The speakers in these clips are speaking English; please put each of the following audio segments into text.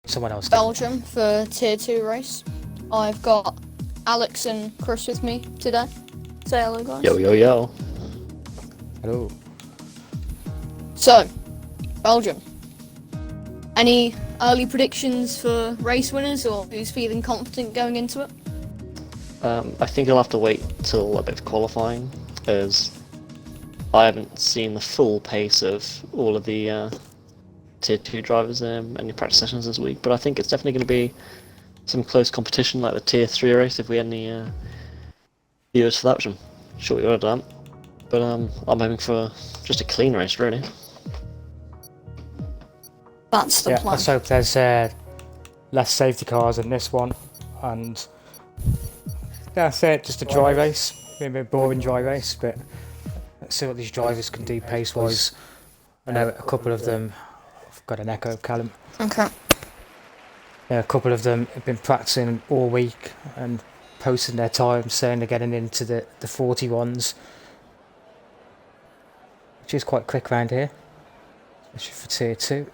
Someone else. Belgium for tier 2 race. I've got Alex and Chris with me today. Say hello, guys. Yo, yo, yo. Hello. So, Belgium. Any early predictions for race winners, or who's feeling confident going into it? I think I'll have to wait till a bit of qualifying, as I haven't seen the full pace of all of the tier 2 drivers in any practice sessions this week, but I think it's definitely going to be some close competition like the tier 3 race if we had any viewers for that, which I'm sure we would have done. But I'm hoping for just a clean race, really. That's the plan. Let's hope there's less safety cars in this one, and that's it. Just a dry race, maybe a boring dry race, but let's see what these drivers can do pace-wise. I know a couple of them. I've got an echo of Callum. Okay. Yeah, a couple of them have been practicing all week and posting their times, saying they're getting into the 41s, which is quite quick around here, especially for tier 2.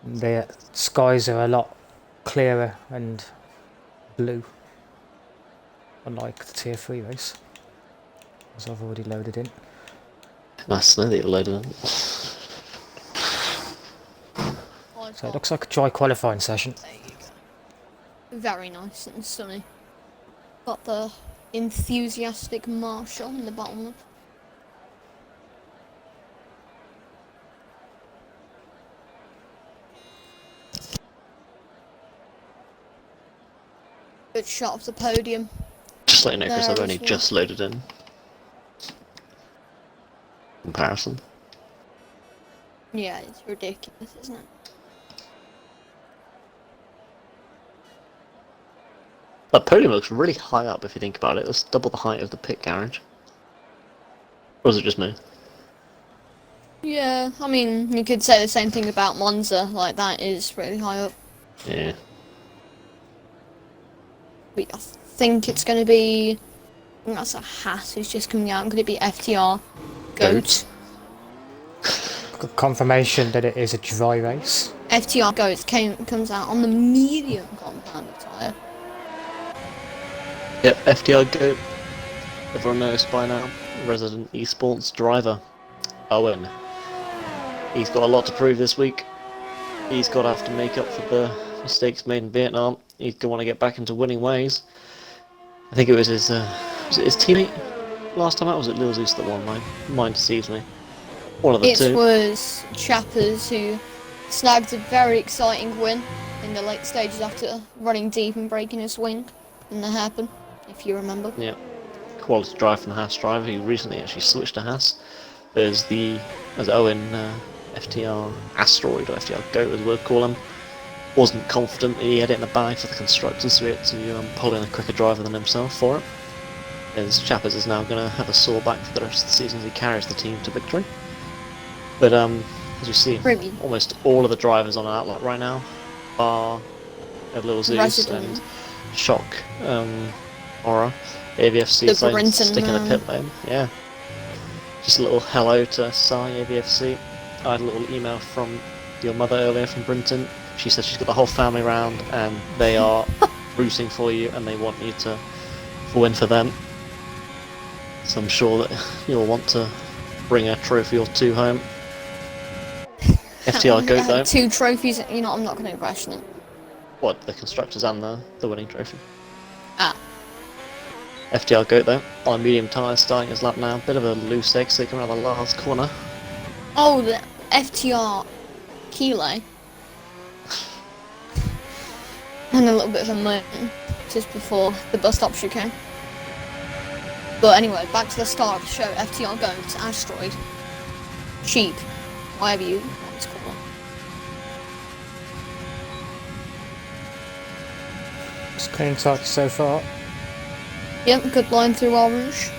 The skies are a lot clearer and blue, unlike the tier 3 race, as I've already loaded in. Nice to know that you're loaded in. So it looks like a dry qualifying session. There you go. Very nice and sunny. Got the enthusiastic Marshall in the bottom left. Good shot of the podium. Just letting you know, Chris, I've There only as well. just loaded in. Comparison. Yeah, it's ridiculous, isn't it? That podium looks really high up if you think about it. It's double the height of the pit garage. Or is it just me? Yeah, I mean, you could say the same thing about Monza, like that is really high up. Yeah. I think it's going to be, I think that's a Haas who's just coming out. I'm going to be FTR Goat. Got confirmation that it is a dry race. FTR Goat comes out on the medium compound tyre. Yep, FTR Go. Everyone knows by now. Resident esports driver. Owen. He's got a lot to prove this week. He's got to have to make up for the mistakes made in Vietnam. He's going to want to get back into winning ways. I think it was his teammate last time out, was it Lil Zeus that won? My mind deceives me. One of the two. It was Chappers who snagged a very exciting win in the late stages after running deep and breaking his wing in the hairpin, if you remember. Yeah. Quality drive from the Haas driver who recently actually switched to Haas. There's Owen FTR Asteroid, or FTR Goat as we'll call him. Wasn't confident that he had it in the bag for the constructors, so he had to pull in a quicker driver than himself for it. As Chappers is now going to have a sore back for the rest of the season as he carries the team to victory. But as you see, Really? almost all of the drivers on an outlot right now are Lil Zeus Resident. and Shock, Aura, AVFC sticking in the pit lane. Yeah. Just a little hello to Sai AVFC. I had a little email from your mother earlier from Brinton. She said she's got the whole family round and they are rooting for you and they want you to win for them. So I'm sure that you'll want to bring a trophy or two home. FTR Goat though. 2 trophies, you know, I'm not going to question it. What, the constructors and the winning trophy? Ah. FTR Goat though, on medium tyres starting his lap now. Bit of a loose exit coming out of the last corner. Oh, the FTR Kilo. And a little bit of a moan just before the bus stop chicane. But anyway, back to the start of the show. FTR Goat, Asteroid, Sheep, whatever you want to call it. It's clean start so far. Yep, good line through Orange.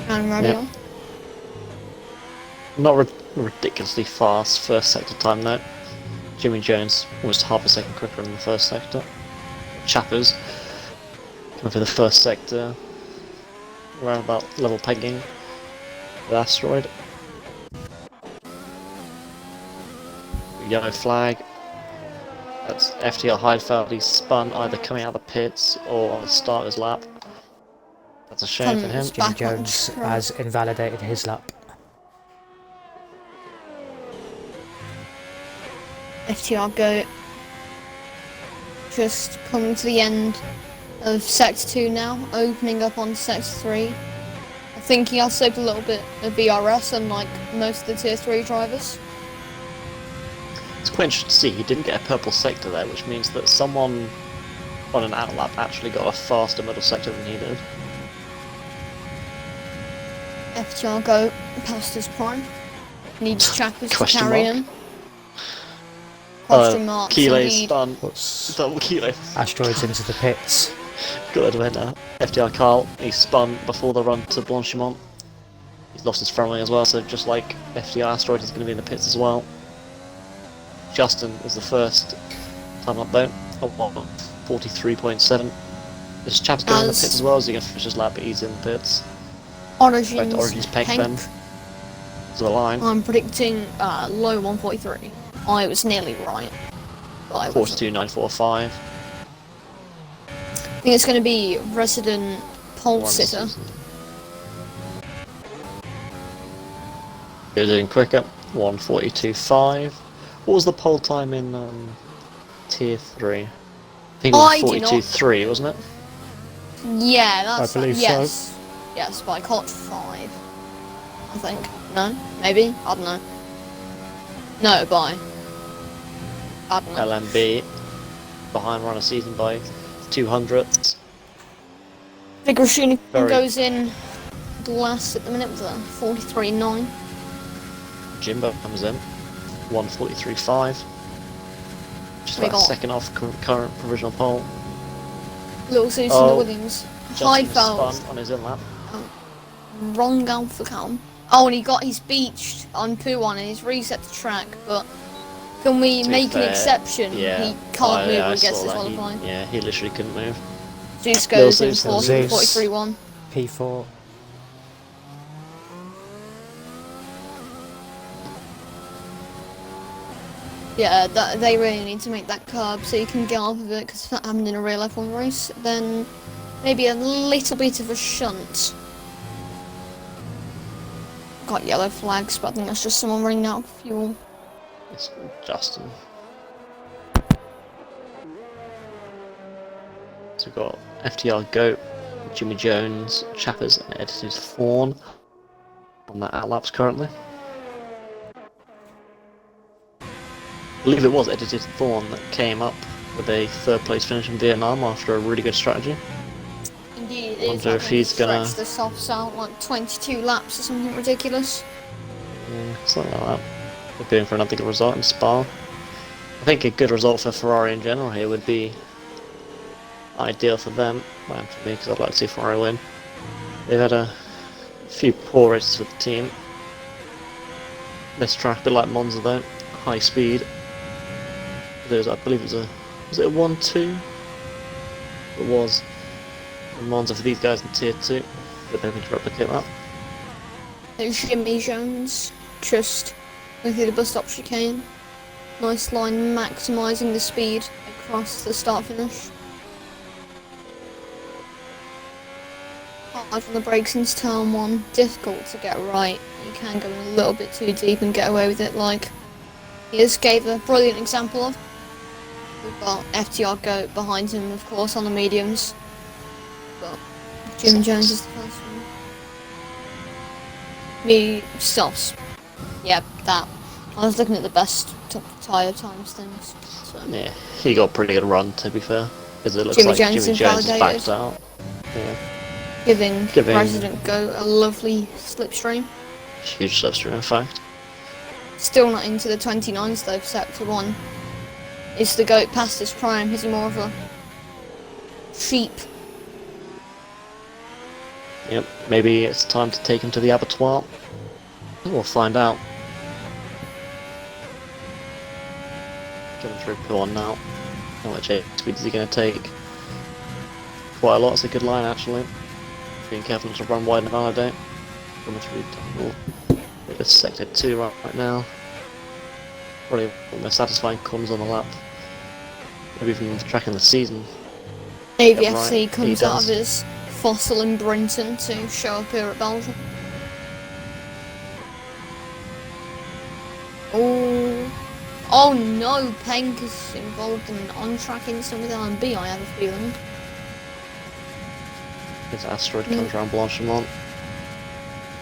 And Radio. Yep. Not ridiculously fast first sector time though. Jimmy Jones almost half a second quicker in the first sector. Chappers coming for the first sector around about level pegging with Asteroid. Yellow flag. That's FTR Heidfeld. He's spun either coming out of the pits or on the starter's lap. That's a shame for him. Jimmy Jones has invalidated his lap. FTR Goat just coming to the end of Sector 2 now, opening up on Sector 3. I think he has saved a little bit of VRS, unlike most of the Tier 3 drivers. It's quite interesting to see, he didn't get a purple sector there, which means that someone on an outlap actually got a faster middle sector than he did. FTR Goat past his prime. Needs Chappers to Question carry mark? him. Question marks Keeley indeed. spun. Puts Double Keeley. Asteroids into the pits. Good winner. FTR Carl, he spun before the run to Blanchimont. He's lost his front wing as well, so just like FTR Asteroid, he's going to be in the pits as well. Justin is the first time up though, at 43.7. This chap's going in the pits as well, as he can finish his lap, but he's in the pits. Origins Peg then. To the line. I'm predicting low 143. I was nearly right. 42.945. I think it's going to be resident pole sitter. You're doing quicker. 142.5. What was the pole time in Tier 3? I think it was 42.3, wasn't it? Yeah, that's I believe yes. so. Yes, but I caught 5. I think. No? Maybe? I don't know. No, by. I don't know. LMB behind runner season by 200. Big Rashuni Very- goes in last at the minute with a 43.9. Jimbo comes in. 143.5. Just We about a got- second off current provisional pole. Little Susan Oh, Williams. Justin Heidfeld. spun on his in lap. Wrong Alpha Cam. Oh, and he's beached on Poo1 and he's reset the track, but can we To be make an fair, exception? Yeah. He can't move I when he gets saw that. disqualified. Yeah, he literally couldn't move. Zeus goes in Zeus. fourth, Zeus. 43.1. P4. Yeah, they really need to make that curb so you can get off of it, because if that happened in a real F1 race, then maybe a little bit of a shunt. Got yellow flags, but I think that's just someone running out of fuel. It's Justin. So we've got FTR Goat, Jimmy Jones, Chappers, and Edited Fawn on that outlaps currently. I believe it was Edited Fawn that came up with a third place finish in Vietnam after a really good strategy. Indeed, it Wonder is. if he's gonna- stretch the softs out like 22 laps or something ridiculous. Yeah, something like that. We're going for another good result in Spa. I think a good result for Ferrari in general here would be ideal for them, and for me, because I'd like to see Ferrari win. They've had a few poor races with the team. This track, a bit like Monza though, high speed. There's, I believe it was it a 1-2? It was. In Monza for these guys in Tier 2, but they're going to replicate that. There's Jimmy Jones, just going through the bus stop chicane. Nice line, maximising the speed across the start finish. Hard on the brakes into turn 1, difficult to get right. You can go in a little bit too deep and get away with it, like he just gave a brilliant example of. We've got FTR Goat behind him, of course, on the mediums. But Jim Jones is the first one. Me stops. Yep, that. I was looking at the best tyre times things. So. Yeah, he got a pretty good run to be fair, because it looks Jimmy like Jones Jimmy Jones is invalidated. backed out. Yeah, Giving Giving- Resident Goat a lovely slipstream. huge slipstream in fact. Still not into the 29s though for Sector 1. Is the Goat past his prime? Is he more of a sheep? Yep, maybe it's time to take him to the abattoir. We'll find out. Coming through P1 now. How much speed is he going to take? Quite a lot, it's a good line actually. Being careful not to run wide and validate. Coming through tunnel. Bit of Sector 2 right now. probably one of the most satisfying corners on the lap. Maybe even the track in the season. AVFC right, comes he out of does. his fossil in Brinton to show up here at Belgium. Oh no, Penk is involved in an on-track incident with LMB, I have a feeling. This asteroid comes around Blanchimont.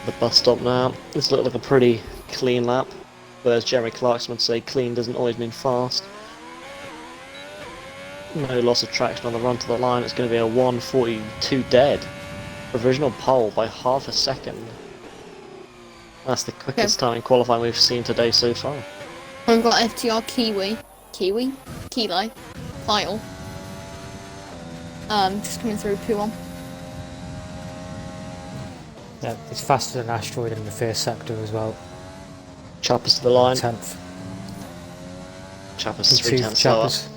The bus stop now. This looks like a pretty clean lap. Whereas Jeremy Clarkson would say clean doesn't always mean fast. No loss of traction on the run to the line. It's going to be a 1:42 dead. Provisional pole by half a second. That's the quickest time in qualifying we've seen today so far. We've got FTR Kilo, Kyle. Just coming through P1. Yeah, it's faster than Asteroid in the first sector as well. Chappers to the line. 10th. Chappers 3 2 tenths slower. Chappers.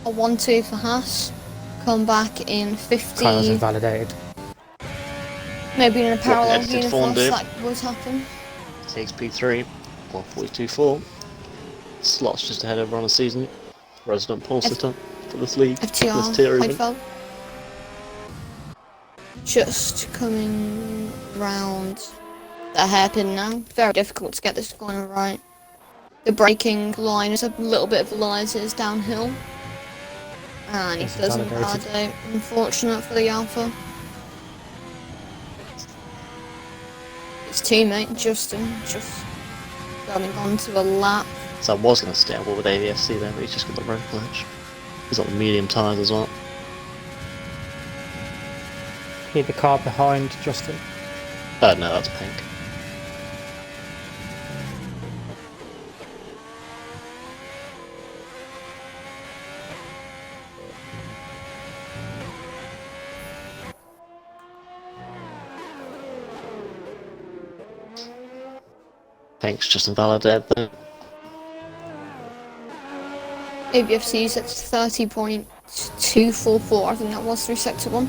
A 1-2 for Haas. Come back in 50. Kyle's invalidated. Maybe in a parallel edited form, universe dude. that would happen. Takes P3. 1:42.4. Slots just ahead over on the season. Resident pole sitter for this league. This tier FTR even. Heidfeld. Just coming round the hairpin now. Very difficult to get this going right. The braking line is a little bit of lies downhill. And he doesn't validate. Unfortunate for the Alpha. His teammate Justin just going on to a lap. So I was going to stay on board with AVFC there, but he's just got the road glitch. He's on medium tyres as well. Hit the car behind Justin. No, that's Pink. Pink's just invalidated though. ABFC's at 30.244, I think that was through Sector 1.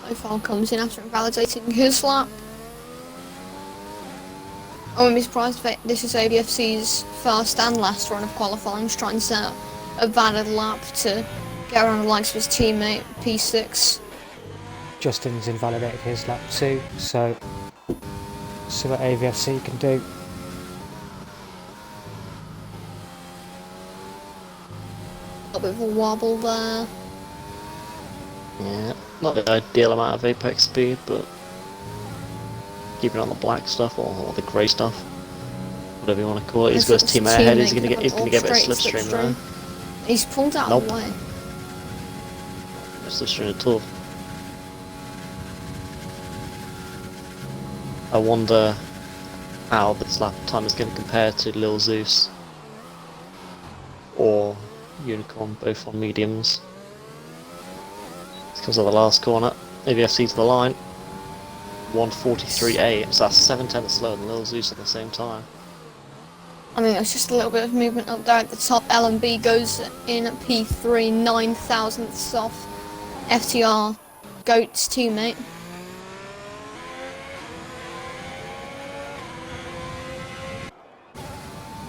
Profile comes in after invalidating his lap. I wouldn't be surprised if this is ABFC's first and last run of qualifying, to try and set a valid lap to get around the likes of his teammate, P6. Justin's invalidated his lap too, so see what AVFC can do. A little bit of a wobble there. Yeah, not the ideal amount of apex speed, but keeping on the black stuff or the grey stuff, whatever you want to call it. He's got his teammate ahead. He's gonna get a bit of slipstream there. He's pulled out of the way. No slipstream at all. I wonder how this lap time is going to compare to Lil Zeus or Unicorn, both on mediums. This comes at the last corner. AVFC to the line. 1:43.8, so that's 7 tenths slower than Lil Zeus at the same time. I mean, there's just a little bit of movement up there at the top. LMB goes in at P3, 9 thousandths off FTR, Goat's teammate.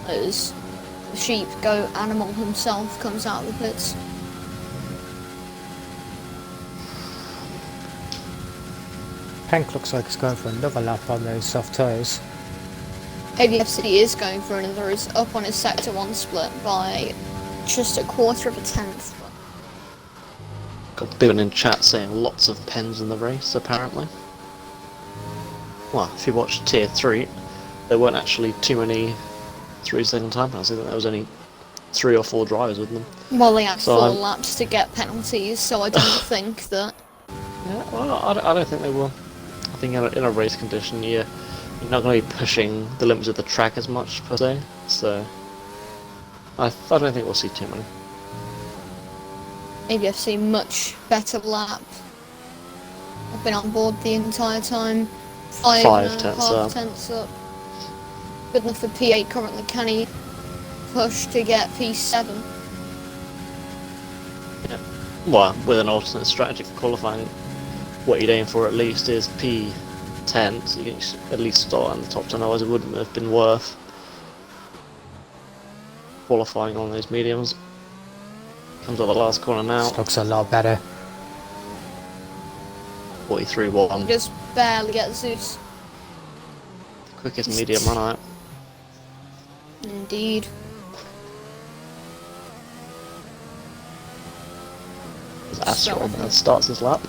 As the sheep goat animal himself comes out of the pits. Hank looks like he's going for another lap on those soft tyres. AVFC is going for another, is up on his Sector 1 split by just a quarter of a tenth. Got people in chat saying lots of pens in the race, apparently. Well, if you watched Tier 3, there weren't actually too many 3-second time penalties. I think there was only 3 or 4 drivers with them. Well, they had 4 laps to get penalties, so I don't think that... Yeah, well, I don't think they will. I think in a race condition, you're not going to be pushing the limits of the track as much, per se, so... I don't think we'll see too many. ABFC much better lap. I've been on board the entire time. 5 tenths up. Good enough for P8 currently. Can he push to get P7? Yeah. Well, with an alternate strategy for qualifying, what you'd aim for at least is P 10, so you can at least start in the top 10, otherwise it wouldn't have been worth qualifying on those mediums. Comes up the last corner now. This looks a lot better. 43.1. Just barely get Zeus. Quickest medium run out. Indeed. Asteroid starts his lap.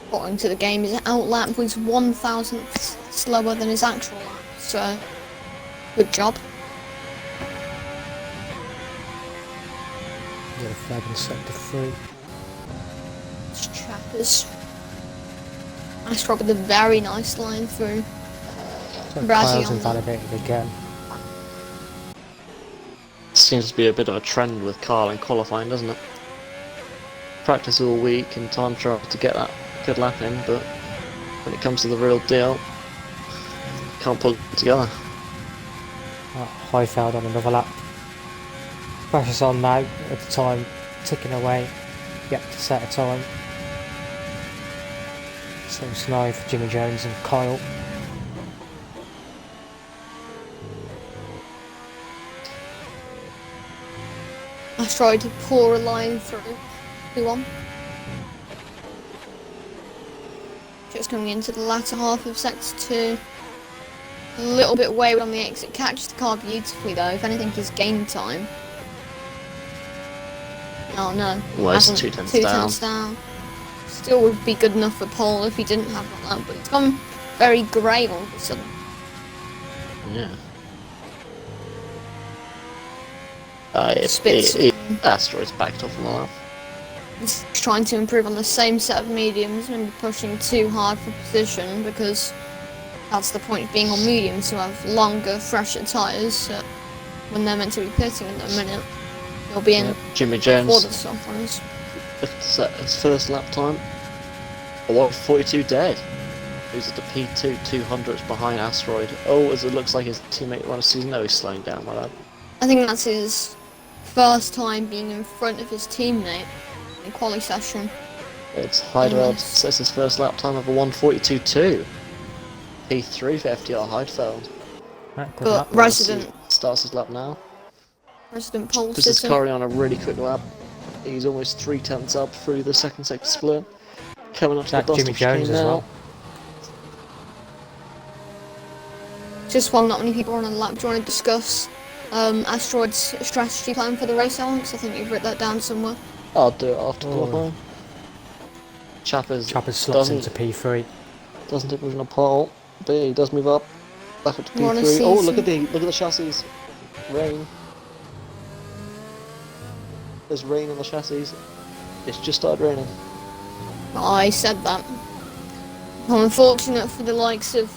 According to the game, his outlap was 1,000th slower than his actual lap, so good job. Got a flag in sector 3. It's Chappers. Asteroid with a very nice line through. So Brazil. Kyle's invalidated again. Seems to be a bit of a trend with Kyle in qualifying, doesn't it? Practice all week and time trial to get that good lap in, but when it comes to the real deal, can't pull it together. Highfield on another lap. Pressure's on now, at the time ticking away, yet to set a time. Same scenario for Jimmy Jones and Kyle. Asteroid to pour a line through. 2-1. Just coming into the latter half of sector 2. A little bit wayward on the exit. Catches the car beautifully though. If anything, he's gained time. Oh no. Well, it's hasn't. 2 tenths down. Still would be good enough for pole if he didn't have that lap, but it's gone very grey all of a sudden. Yeah. Spits. Asteroid's backed off on the lap. He's trying to improve on the same set of mediums and pushing too hard for position because that's the point of being on mediums, to have longer, fresher tyres when they're meant to be pitting in a minute. You'll be in Jimmy before Jones, the soft runs. his first lap time, 1:42 dead. He's at the P2 200s behind Asteroid. Oh, as it looks like his teammate won a season. No, he's slowing down, my lad. I think that's his first time being in front of his teammate in a quali session. It's Heidfeld says his first lap time of a 1:42.2. P3 for FTR Heidfeld. Right, good But lap. resident Starts his lap now. pole This is sitter. carrying on a really quick lap. He's almost 3 tenths up through the second sector split. Coming up to That the Jimmy bus stop Jones chicane as now. well. Just while not many people are on the lap, do you want to discuss Asteroid's strategy plan for the race, Alex? I think you've written that down somewhere. I'll do it after qualifying. Chappers slots into P3. doesn't take original pole, but he does move up back up to You wanna P3. see Oh, some- look at the chassis. Rain. There's rain on the chassis. It's just started raining. I said that. Well, unfortunate for the likes of,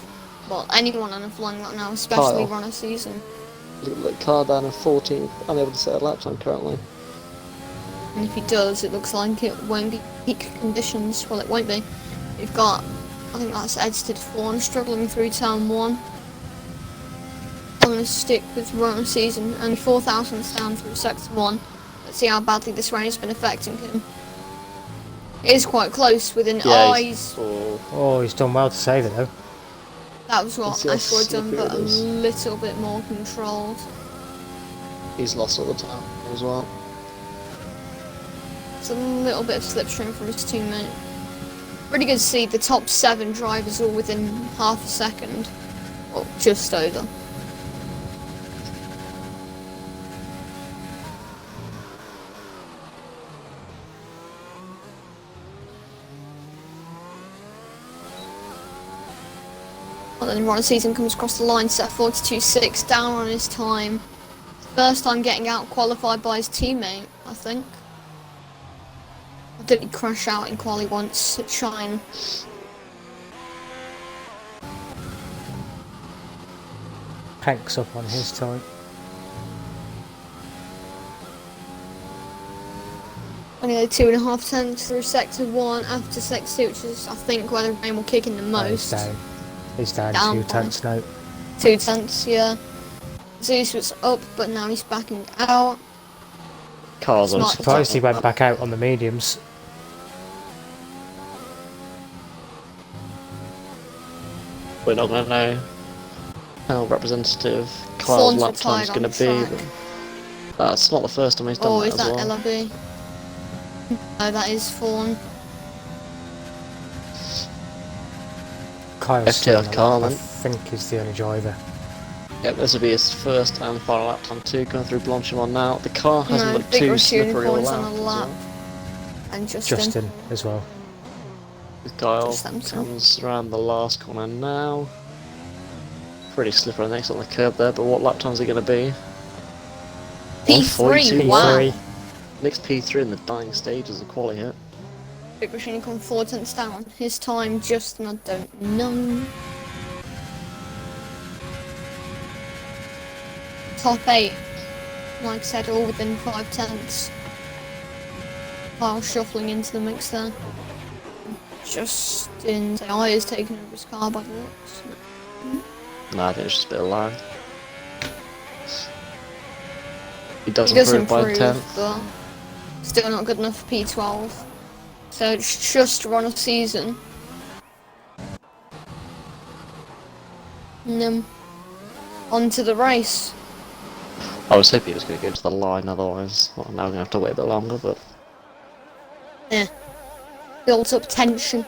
well, anyone on a flying lap now, especially Kyle. run a season. Look, car down in 14th, unable to set a lap time currently. And if he does, it looks like it won't be peak conditions. Well, it won't be. You've got, I think that's edited 4 struggling through turn 1. I'm going to stick with run a season, only 4,000 down through sector 1. Let's see how badly this rain has been affecting him. It is quite close within eyes. Oh, he's done well to save it though. That was what Let's see how Asteroid done, slippery but it a is. little bit more controlled. He's lost all the time as well. It's a little bit of slipstream from his teammate. Pretty good to see the top 7 drivers all within half a second. Or just over. Well, then Ron Season comes across the line, set 42.6, down on his time. First time getting out qualified by his teammate, I think. Or did he crash out in quali once at Shine? Hanks up on his time. Only 2.5 tenths through sector 1 after sector 2, which is, I think, where the rain will kick in the most. He's down Down 2 by tenths now. 2 tenths, yeah. Zeus was up, but now he's backing out. Cars It's on not- Surprised he went back out on the mediums. We're not going to know how representative Kyle's Thorn's lap time's retired going on to be. track. But that's not the first time he's done Oh, that is as that well. LRB? No, that is Thorn. Kyle's FTR still on the lap, I Carlin. think he's the only driver. Yep, this will be his first and final lap time too, going through Blanchimont now. The car hasn't No, looked Big too Rush slippery all Unicorn's out on a as lap. well. And Justin. As well. Kyle Just them two. comes around the last corner now. Pretty slippery next on the curb there, but what lap time's it going to be? P3, 1:42.1. wow. Next P3 in the dying stages of quali here. Big Rush Unicorn 4 tenths down. His time, Justin, I don't know. Top 8. Like I said, all within 5 tenths. While shuffling into the mix there. Justin AI is taking over his car by the looks. Nah, I think it's just a bit of lag. He does He does improve by a improve, 10th. but still not good enough for P12. So it's just run of season. And then on to the race. I was hoping he was going to go to the line, otherwise well, now we're going to have to wait a bit longer, but Yeah. Built up tension.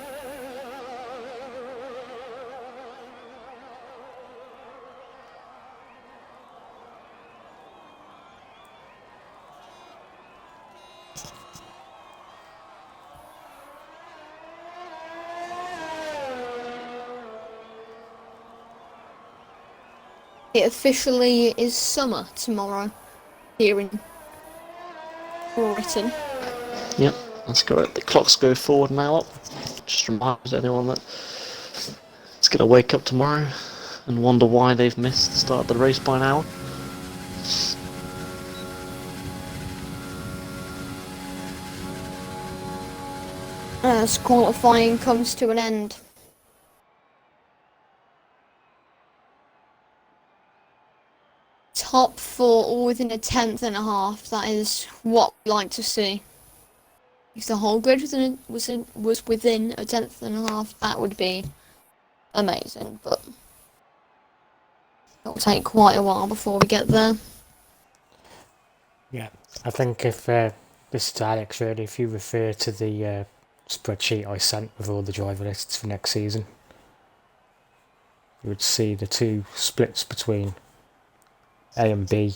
It officially is summer tomorrow here in Britain. yep, that's correct. The clocks go forward now. Just reminds anyone that it's going to wake up tomorrow and wonder why they've missed the start of the race by an hour. As qualifying comes to an end. Top 4 all within a tenth and a half. That is what we like to see. If the whole grid was within a tenth and a half, that would be amazing. But it'll take quite a while before we get there. Yeah, I think if this is to Alex really, if you refer to the spreadsheet I sent with all the driver lists for next season, you would see the two splits between A and B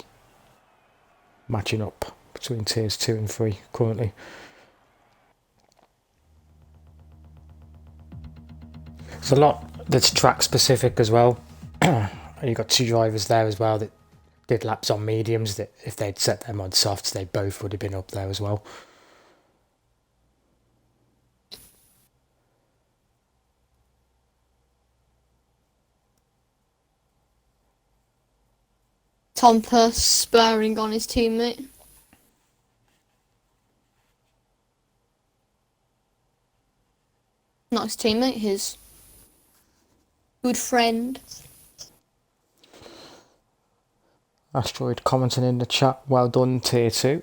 matching up between tiers 2 and 3 currently. There's a lot that's track specific as well. You've got two drivers there as well that did laps on mediums that if they'd set them on softs, they both would have been up there as well. Tom Purse spurring on his teammate. Nice teammate, his good friend. Asteroid commenting in the chat, well done tier 2.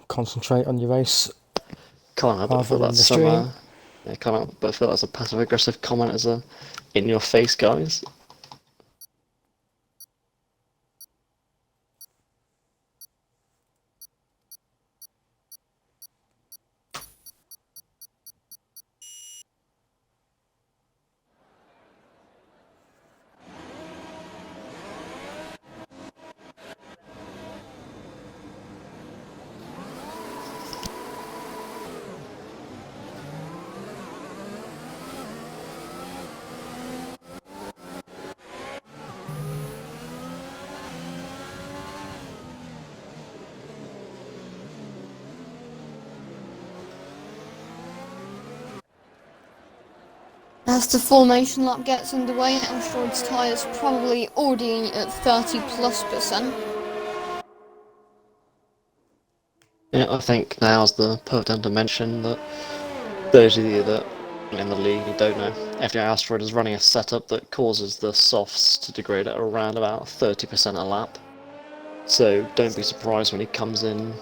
Concentrate on your race. Can't help but feel that's some, yeah, can't help but feel that's a passive aggressive comment as a in your face, guys. As the formation lap gets underway, Asteroid's tyres probably already at 30+%. Yeah, I think now's the perfect time to mention that those of you that are in the league who don't know, FTR Asteroid is running a setup that causes the softs to degrade at around about 30% a lap. So don't be surprised when he comes in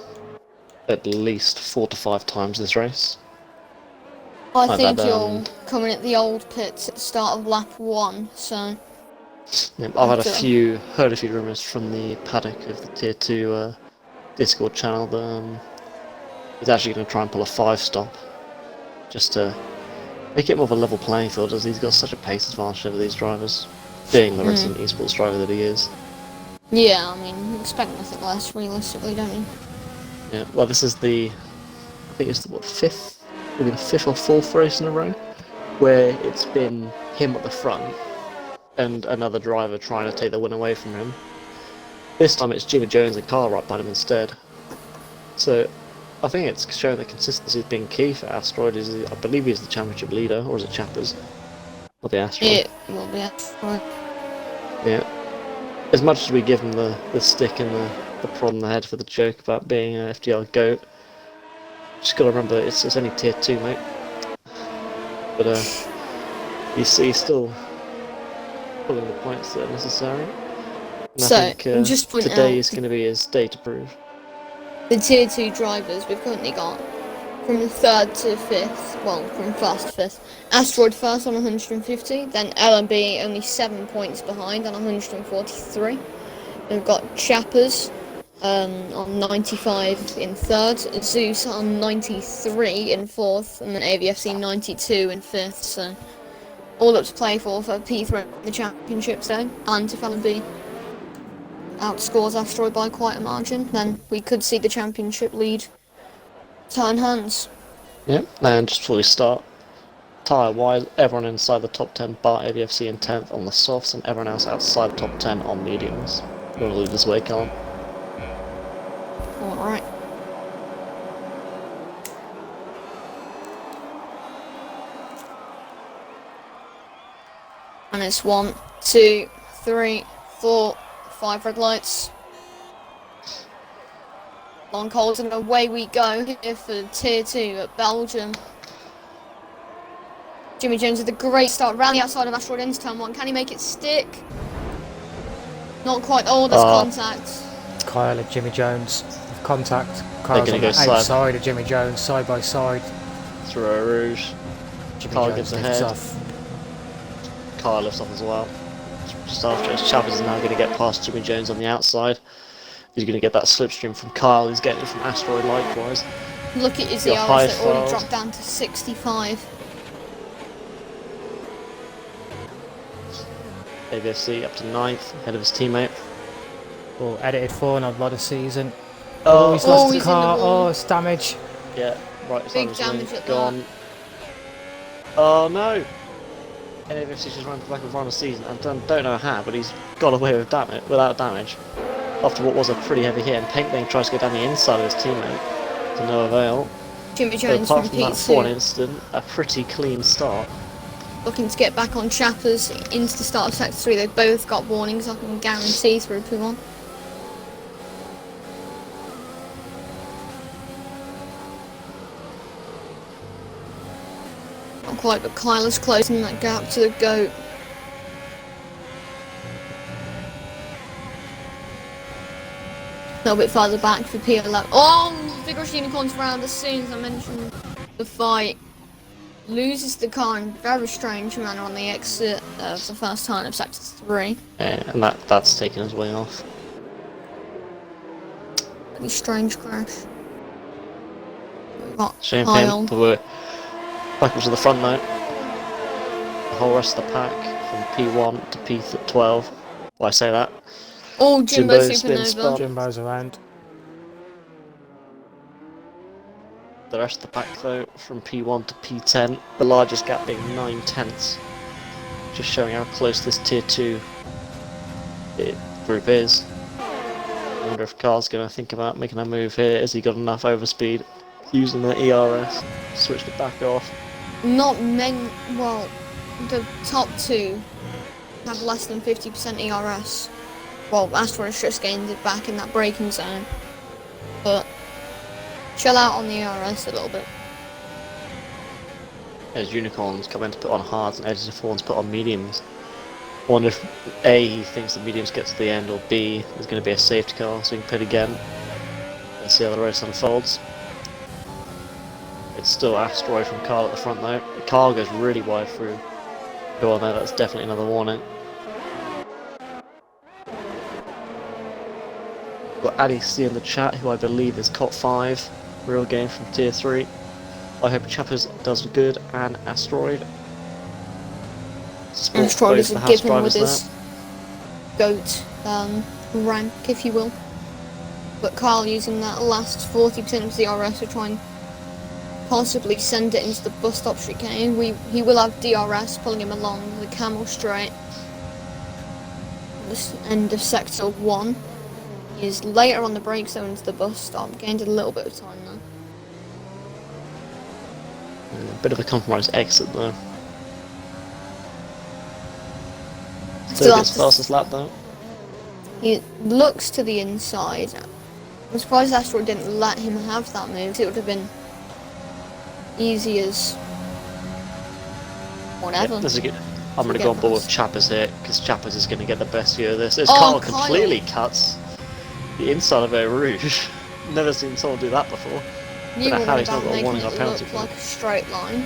at least 4 to 5 times this race. I Like think that, you're coming at the old pits at the start of lap 1, so... Yeah, I've heard a few rumours from the paddock of the Tier 2 Discord channel that he's actually going to try and pull a 5-stop, just to make it more of a level playing field, as he's got such a pace advantage over these drivers, being the resident esports driver that he is. Yeah, I mean, you expect nothing less, realistically, don't you? Yeah, well, this is I think it's the, fifth or 4th race in a row, where it's been him at the front, and another driver trying to take the win away from him. This time it's Jimmy Jones and Carl right by him instead. So I think it's showing that consistency has been key for Asteroid. I believe he's the championship leader, or is it Chappers? Or the Asteroid? It will be Asteroid. Yeah. As much as we give him the stick and the prod on the head for the joke about being an FTR GOAT, just gotta remember it's only tier 2, mate. But he's still pulling the points that are necessary. And So, I think just point today out is going to be his day to prove. the tier 2 drivers we've currently got from 3rd to 5th, well, from 1st to 5th. Asteroid first on 150, then LMB only 7 points behind on 143. We've got Chappers on 95 in 3rd, Zeus on 93 in 4th, and then AVFC 92 in 5th, so all up to play for P3 in the championships though, and if LMB outscores Asteroid by quite a margin, then we could see the championship lead turn hands. Yep, and just before we start, tyre-wise, everyone inside the top 10 bar AVFC in 10th on the softs, and everyone else outside the top 10 on mediums. You want to leave this way, Colin? Alright. And it's 1, 2, 3, 4, 5 red lights. Long calls and away we go here for tier 2 at Belgium. Jimmy Jones with a great start, rally outside of Asteroid into turn 1. Can he make it stick? Not quite. Oh, there's contact. Kyle and Jimmy Jones with contact. Kyle's on the outside of Jimmy Jones, side by side. Through a rouge. Jimmy Kyle Jones gives a lifts head. off. Kyle lifts off as well. Just after Chappers is now going to get past Jimmy Jones on the outside. He's going to get that slipstream from Kyle. He's getting it from Asteroid likewise. Look at his ERS, they already dropped down to 65. AVFC up to 9th, ahead of his teammate. Oh, edited for and I've lot of season. Oh, he's lost the he's car. in the wall. Oh, it's damage. Yeah, right side Big of his damage wing, at gone. Oh no! AVFC's just run to the back of final season and don't know how, but he's got away with without damage. After what was a pretty heavy hit, and Paintbang tries to go down the inside of his teammate to no avail. Jimmy Jones apart from from that P2. incident, a pretty clean start. Looking to get back on Chappers into the start of Sector 3. They've both got warnings, I can guarantee, through P1. Not quite, but Kyle is closing that gap to the GOAT. A little bit further back for P11. Oh, Vigorous Unicorns round as soon as I mentioned the fight. Loses the car in a very strange manner on the exit of the first turn of Sector 3. Yeah, and that's taken his way off. Pretty strange crash. We've got Shame Kyle. him, but we're back up to the front now. The whole rest of the pack from P1 to P12. Why I say that? Oh, Jimbo Jimbo's been Supernova. spun. Jimbo's around. The rest of the pack though, from P1 to P10, the largest gap being 9/10. Just showing how close this tier 2 group is. I wonder if Carl's going to think about making a move here. Has he got enough overspeed? Using the ERS, switched it back off. Not many. Well, the top 2 have less than 50% ERS. Well, Asteroid's just gained it back in that braking zone. But chill out on the ERS a little bit. As Unicorns come in to put on hards and Edges of Thorns put on mediums. I wonder if A, he thinks the mediums get to the end, or B, there's going to be a safety car so he can pit again. Let's see how the race unfolds. It's still Asteroid from Carl at the front though. Carl goes really wide through. Go on there, that's definitely another warning. Got Addy C in the chat, who I believe is COT 5, real game from Tier 3. I hope Chappers does good, and Asteroid. Asteroid is a given with his GOAT rank, if you will. But Carl using that last 40% of the DRS to try and possibly send it into the bus stop chicane. He will have DRS pulling him along the Camel Straight. This end of sector 1. He is later on the brake zone into the bus stop, gained a little bit of time there. A bit of a compromised exit though. Still gets fastest lap though. He looks to the inside. I'm surprised Asteroid didn't let him have that move. It would have been easy as whatever. Yeah, I'm going to go on board with Chappers here, because Chappers is going to get the best view of this. As Kyle completely cuts the inside of Eau Rouge. Never seen someone do that before. You were about making it look like a straight line.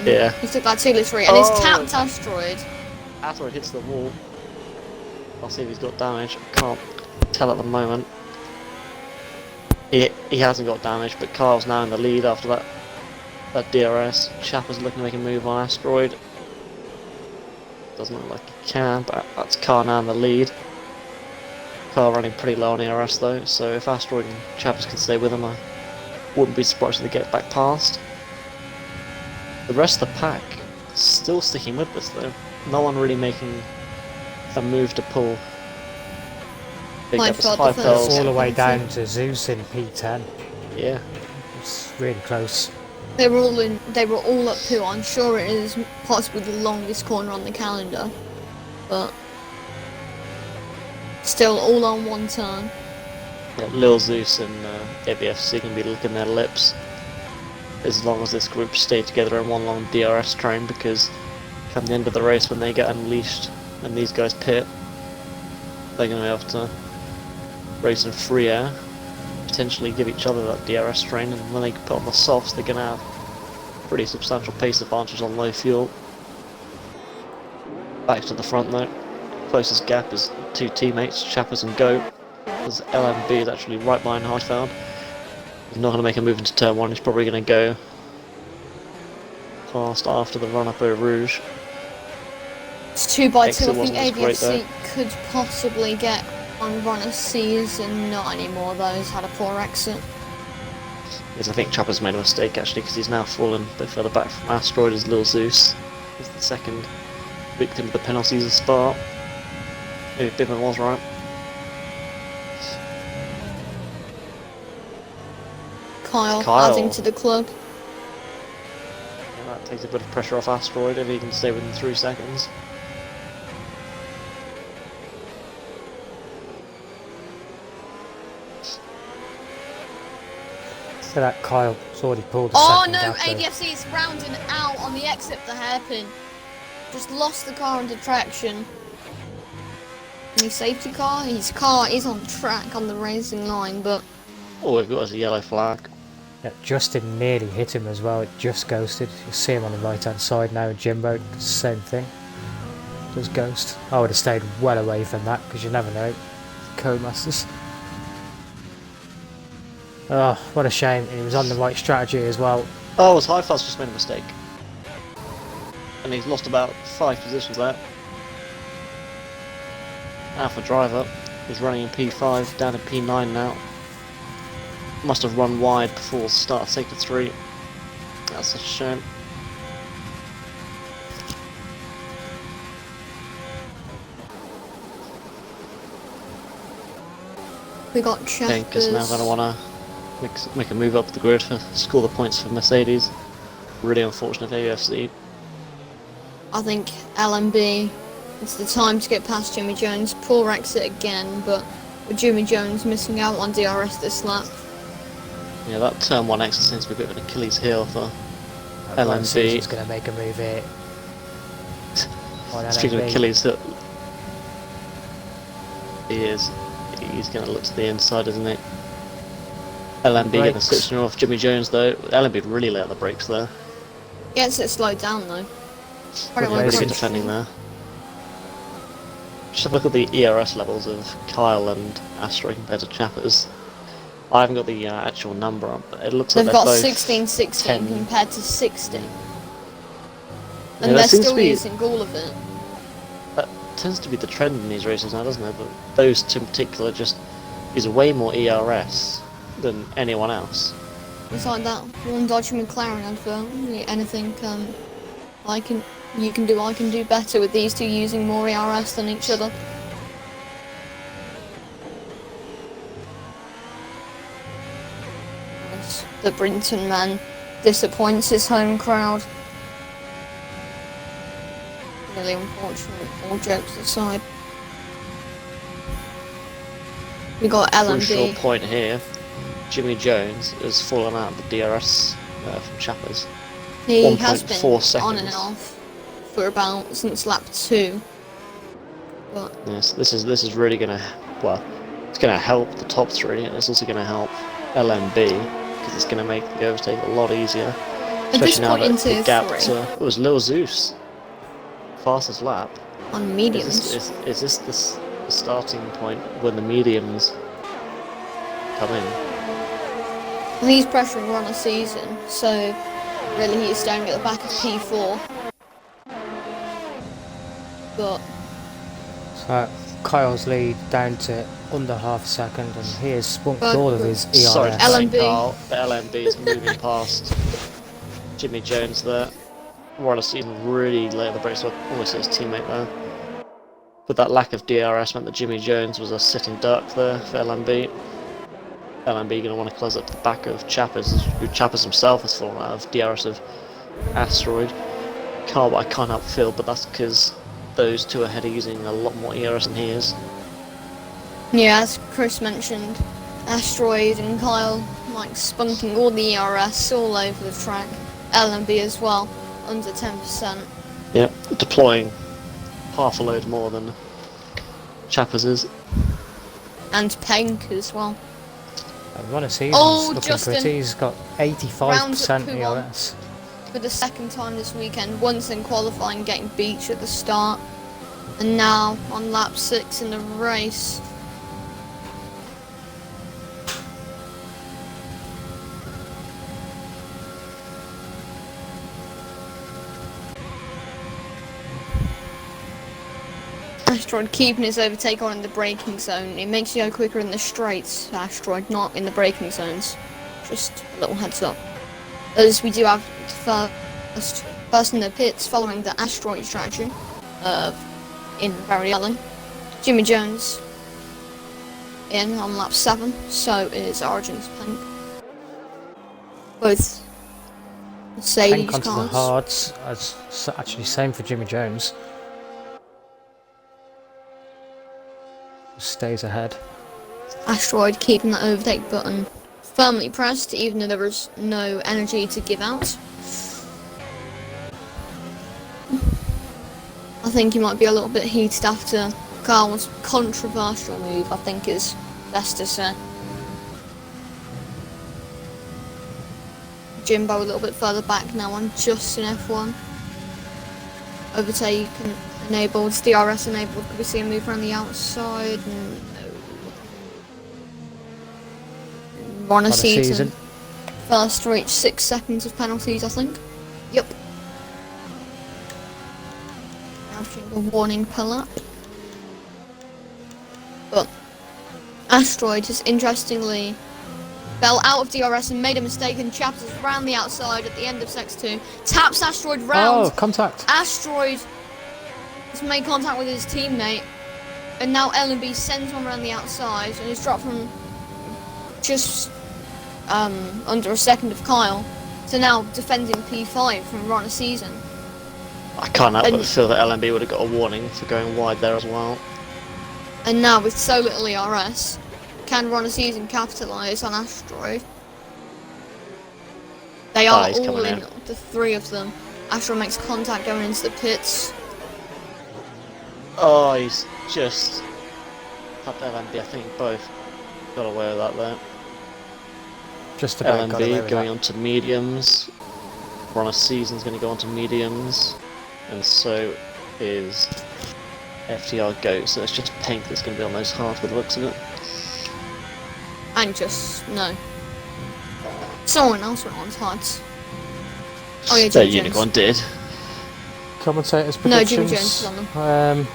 Yeah. He took that 2-3 and he's tapped Asteroid. Asteroid hits the wall. I'll see if he's got damage. Can't tell at the moment. He hasn't got damage, but Kyle's now in the lead after that DRS. Chapper's looking to make a move on Asteroid. Doesn't look like he can, but that's Kyle now in the lead. Kyle running pretty low on ERS though, so if Asteroid and Chappers can stay with him, I wouldn't be surprised if they get back past. The rest of the pack still sticking with this though. No one really making a move to pull. All the way down to Zeus in P10. Yeah. It's really close. They were all up to. I'm sure it is possibly the longest corner on the calendar, but still all on one turn. Yeah, Lil Zeus and ABFC can be licking their lips as long as this group stay together in one long DRS train, because come the end of the race when they get unleashed and these guys pit, they're going to be able to race in free air, potentially give each other that DRS train, and when they put on the softs they're going to have pretty substantial pace advantage on low fuel. Back to the front though, closest gap is two teammates, Chappers and Goat, as LMB is actually right behind Highfield. He's not going to make a move into turn 1, he's probably going to go past after the run up Eau Rouge. It's 2x2, I think ABFC could possibly get on runner C's and not anymore, those had a poor exit. Yes, I think Chopper's made a mistake actually, because he's now fallen a bit further back from Asteroid as Lil Zeus. He's the second victim of the penalties of Spa. Maybe Bibman was right. Kyle adding to the club. Yeah, that takes a bit of pressure off Asteroid if he can stay within 3 seconds. So that Kyle's already pulled the Oh second no, gap ABFC is rounding out on the exit of the hairpin. Just lost the car under traction. Any safety car? His car is on track on the racing line, but... All we've got is a yellow flag. Yeah, Justin nearly hit him as well, it just ghosted. You'll see him on the right hand side now, Jimbo, same thing. Just ghost. I would have stayed well away from that, because you never know. Codemasters. Oh, what a shame. He was on the right strategy as well. Oh, his Highfield's just made a mistake. And he's lost about 5 positions there. Alpha driver is running in P5, down to P9 now. Must have run wide before the start of sector 3. That's a shame. We got Chappers. Because now going to want to make a move up the grid to score the points for Mercedes. Really unfortunate for AUFC. I think LMB, it's the time to get past Jimmy Jones. Poor exit again, but with Jimmy Jones missing out on DRS this lap. Yeah, that turn 1 exit seems to be a bit of an Achilles heel for LMB. He's going to make a move here. Speaking of Achilles heel, he is. He's going to look to the inside, isn't he? LMB getting a Brakes. 16 off Jimmy Jones though. LMB really late on the brakes there. Gets it slowed down though. Quite a Good low Really racing. good punch. defending there. Just have a look at the ERS levels of Kyle and Astro compared to Chappers. I haven't got the actual number on, but it looks like They've they're got both 16-16 10. compared to 60. Yeah, And that they're seems to still be- using all of it. That tends to be the trend in these races now, doesn't it? But those two in particular just use way more ERS than anyone else. It's like that one dodgy McLaren advert. Anything you can do, I can do better with these two using more ERS than each other. As the Brinton man disappoints his home crowd. Really unfortunate, all jokes aside. We got Crucial LMB. point here. Jimmy Jones has fallen out of the DRS from Chappers. He has been 1.4 on and seconds. off for about since lap 2. But Yes, this is really gonna, well, it's gonna help the top three, and it's also gonna help LMB because it's gonna make the overtake a lot easier. at this Especially now point that into the gap 3 to, it was Lil Zeus, fastest lap. on mediums. Is this the starting point when the mediums come in? And he's pressuring on a season, so really he's staring at the back of P4. But So Kyle's lead down to under half a second, and he has spunked But- all of his ERS. Sorry to LMB. say, Carl, but LMB is moving past Jimmy Jones there. We're on a season really late on the brakes, so I almost hit his teammate there. But that lack of DRS meant that Jimmy Jones was a sitting duck there for LMB. LMB going to want to close up to the back of Chappers, who Chappers himself has fallen out of DRS of Asteroid. Carl, I can't help feel, but that's because those two ahead are using a lot more ERS than he is. yeah, as Chris mentioned, Asteroid and Kyle like spunking all the ERS all over the track. LMB as well, under 10%. Yep, deploying half a load more than Chappers is. And Pank as well. One of season's Oh, looking Justin. pretty. He's got Rounds 85% at P1. ERS. For the second time this weekend, once in qualifying getting beach at the start, and now on lap 6 in the race. Asteroid keeping his overtake on in the braking zone. It makes you go quicker in the straights, Asteroid, not in the braking zones. Just a little heads up. As we do have the first in the pits following the Asteroid strategy in very early. Jimmy Jones in on lap 7, so is Origin's Pank. Both Mercedes Hank onto the cars. hards. Actually, same for Jimmy Jones. Stays ahead. Asteroid keeping that overtake button firmly pressed, even though there was no energy to give out. I think he might be a little bit heated after Carl's controversial move, I think is best to say. Jimbo a little bit further back now on just in F1. Overtake enabled, DRS enabled. Could we see him move around the outside? No. Ron On a season. season. First to reach 6 seconds of penalties, I think. Yep. Averaging a warning per lap. But Asteroid has interestingly fell out of DRS and made a mistake, and Chaps is round the outside at the end of Sex 2. Taps Asteroid round. Oh, contact. Asteroid has made contact with his teammate, and now LMB sends one around the outside and he's dropped from just under a second of Kyle to now defending P5 from Ron season. I can't help And- but feel that LMB would have got a warning for going wide there as well. And now with so little ERS, can Ron season capitalise on Asteroid? They are he's all coming in, in. the three of them. Asteroid makes contact going into the pits. Oh, he's just had LMB, I think both got away with that there. Just about got away LMB with going that. on to mediums. Runner Season's going to go on to mediums, and so is FTR Goat. So it's just Pink that's going to be on those hard with the looks of it. And just no. Someone else went on hards. Oh yeah, Jimmy Jones. Unicorn did. Commentators' No, predictions. Jimmy Jones is on them.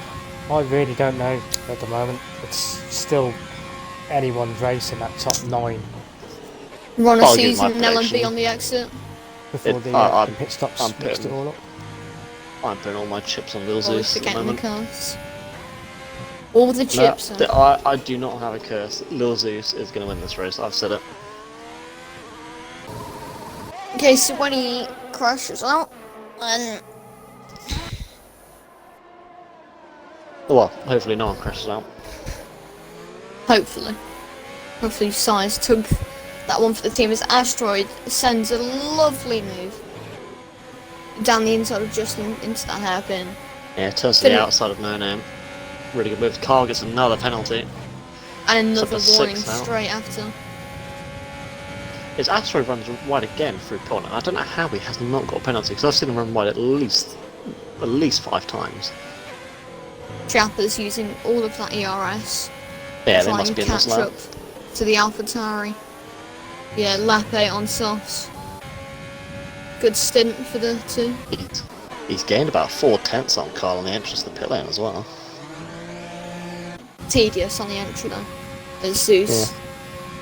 I really don't know at the moment. It's still anyone's race in that top 9 Runner I'll give my Season and LMB prediction. on the exit. before the I'm pit stops mixed it all up. I'm putting all my chips on Lil Always Zeus at the forgetting the moment. cars. All the chips. I do not have a curse. Lil Zeus is going to win this race. I've said it. Okay, so when he crashes out, and Well, hopefully no one crashes out. hopefully Size took that one for the team as Asteroid sends a lovely move down the inside of Justin into that hairpin. Yeah, it turns to the outside of No Name. Really good move. Carl gets another penalty. And another So warning 6 now. straight after. His Asteroid runs wide again through corner. I don't know how he has not got a penalty, because I've seen him run wide at least 5 times. Chapper's using all of that ERS. Yeah, to they try must and be in this catch lap. up to the AlphaTauri. Yeah, lap 8 on softs. Good stint for the two. He's gained about 4/10 on Carl on the entrance to the pit lane as well. Tedious on the entry though, as Zeus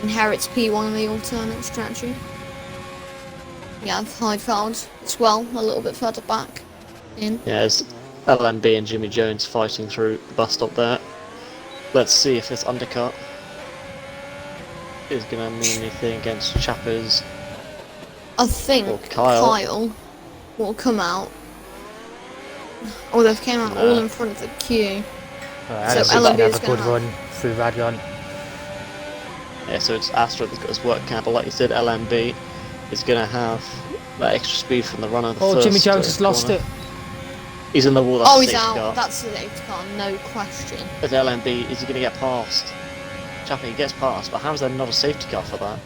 inherits P1 on the alternate strategy. You have Highfield as well, a little bit further back in. Yeah, it's LMB and Jimmy Jones fighting through the bus stop there. Let's see if this undercut is going to mean anything against Chappers. I think Or Kyle. will come out. Oh, they've came out all in front of the queue. So So LMB LMB have is a good gonna run through Radion. Yeah, so it's Astro that's got his work cap, but like you said, LMB is going to have that extra speed from the runner. Oh, Jimmy Jones has lost it. He's in the wall. That's Oh, a he's safety out. car. That's the safety car, no question. As LMB, is he going to get past? Chappie, he gets past, but how is there not a safety car for that?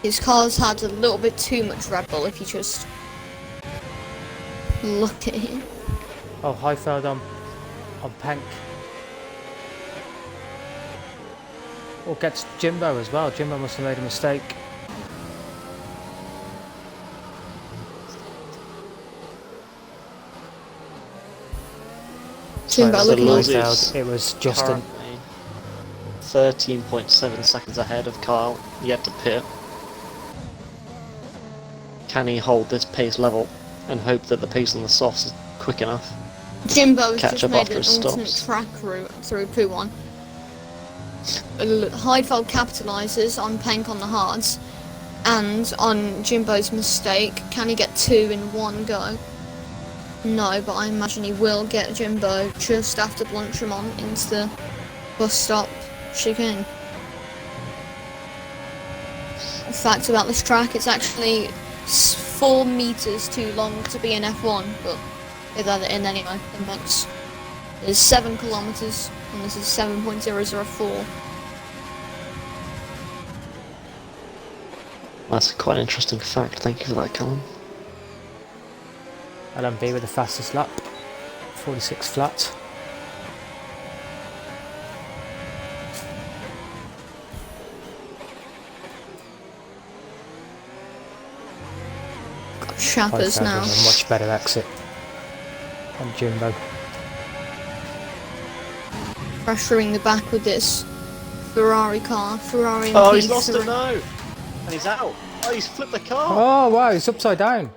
His car's had a little bit too much Red Bull if you just look at him. Oh, Highfield on Pank. Oh, gets Jimbo as well. Jimbo must have made a mistake. Jimbo So looking Lil like Zeus It was Justin. currently 13.7 seconds ahead of Kyle, yet to pit. Can he hold this pace level and hope that the pace on the softs is quick enough? Jimbo's Catch just up made after an it alternate stops. track route through P1. Heidfeld capitalises on Pank on the hards and on Jimbo's mistake. Can he get 2 in one go? No, but I imagine he will get Jimbo just after Blanchemont into the bus stop chicane. Fact about this track, it's actually 4 meters too long to be an F1, but they've had it in anyway, the mix. It's 7 kilometers, and this is 7.004. That's quite an interesting fact, thank you for that, Callum. LMB with the fastest lap. 46 flat. Got Chappers Highfield now. with a much better exit than Jimbo. Pressuring the back with this Ferrari car. Ferrari and Oh, P3. he's lost it, no! And he's out! Oh, he's flipped the car! Oh wow, it's upside down.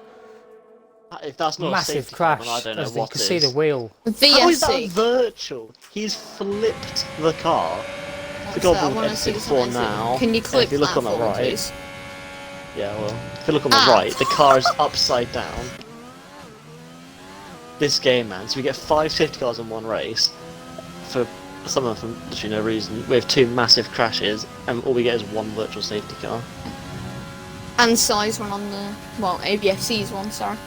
If that's not a Massive safety car, crash. then I don't know As you what can is. see the wheel. How is that VSC. virtual? He's flipped the car. What's The goal that? I will wanna edit see it this for on now. Can you And click if you look that on the for me, right, please? yeah, well, if you look on the Ah. right, the car is upside down. This game, man, so we get 5 safety cars in one race, for some of them for literally no reason. We have 2 massive crashes, and all we get is 1 virtual safety car. And Size one on the, well, ABFC's one, sorry,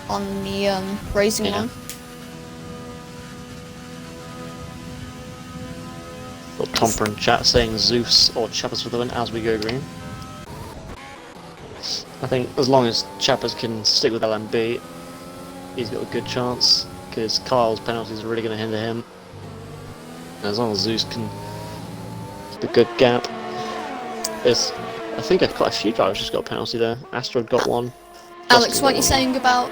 on the racing Yeah. one. Got Tomper in chat saying Zeus or Chappers for the win as we go green. I think as long as Chappers can stick with LMB, he's got a good chance, because Kyle's penalties are really going to hinder him. And as long as Zeus can keep a good gap, I think quite a few drivers just got a penalty there. Asteroid got one. Alex, what are you saying about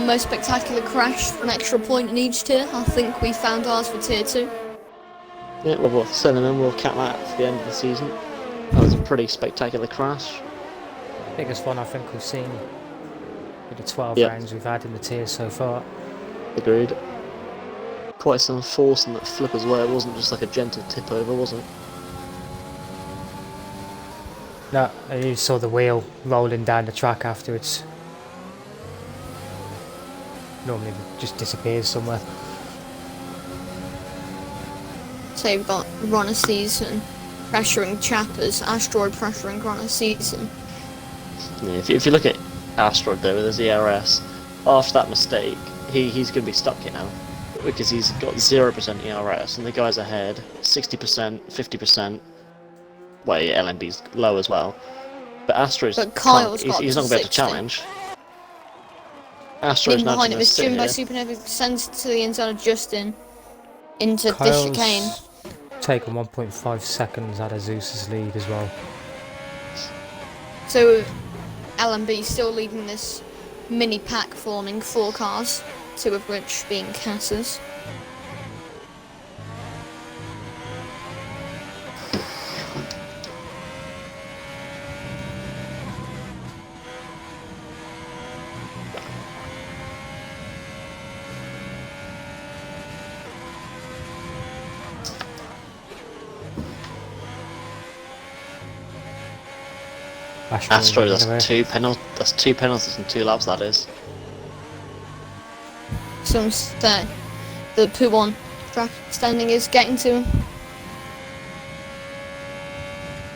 most spectacular crash for an extra point in each tier? I think we found ours for tier 2. Yeah, we'll send them in, we'll cap that for the end of the season. That was a pretty spectacular crash. Biggest one I think we've seen with the 12 Yep. rounds we've had in the tiers so far. Agreed. Quite some force in that flip as well, it wasn't just like a gentle tip over, was it? No, you saw the wheel rolling down the track afterwards. Normally it just disappears somewhere. So you've got Runner Season pressuring Chappers, Asteroid pressuring Runner Season. Yeah, if you look at Asteroid though with his ERS, after that mistake, he's going to be stuck here now. Because he's got 0% ERS and the guys ahead, 60%, 50%. Well, yeah, LMB's low as well. But Asteroid's Kyle's got he's not going to be able to 60. challenge. Asteroid's Leading now behind going him to is sit Jimbo here. Supernova, sends it to the inside of Justin into the Kyle's chicane. taken 1.5 seconds out of Zeus's lead as well. So LMB still leading this mini pack forming 4 cars, 2 of which being Cass's. Asteroid, that's two penalties in 2 laps, that is. Some say the Poo-1 track extending is getting to him.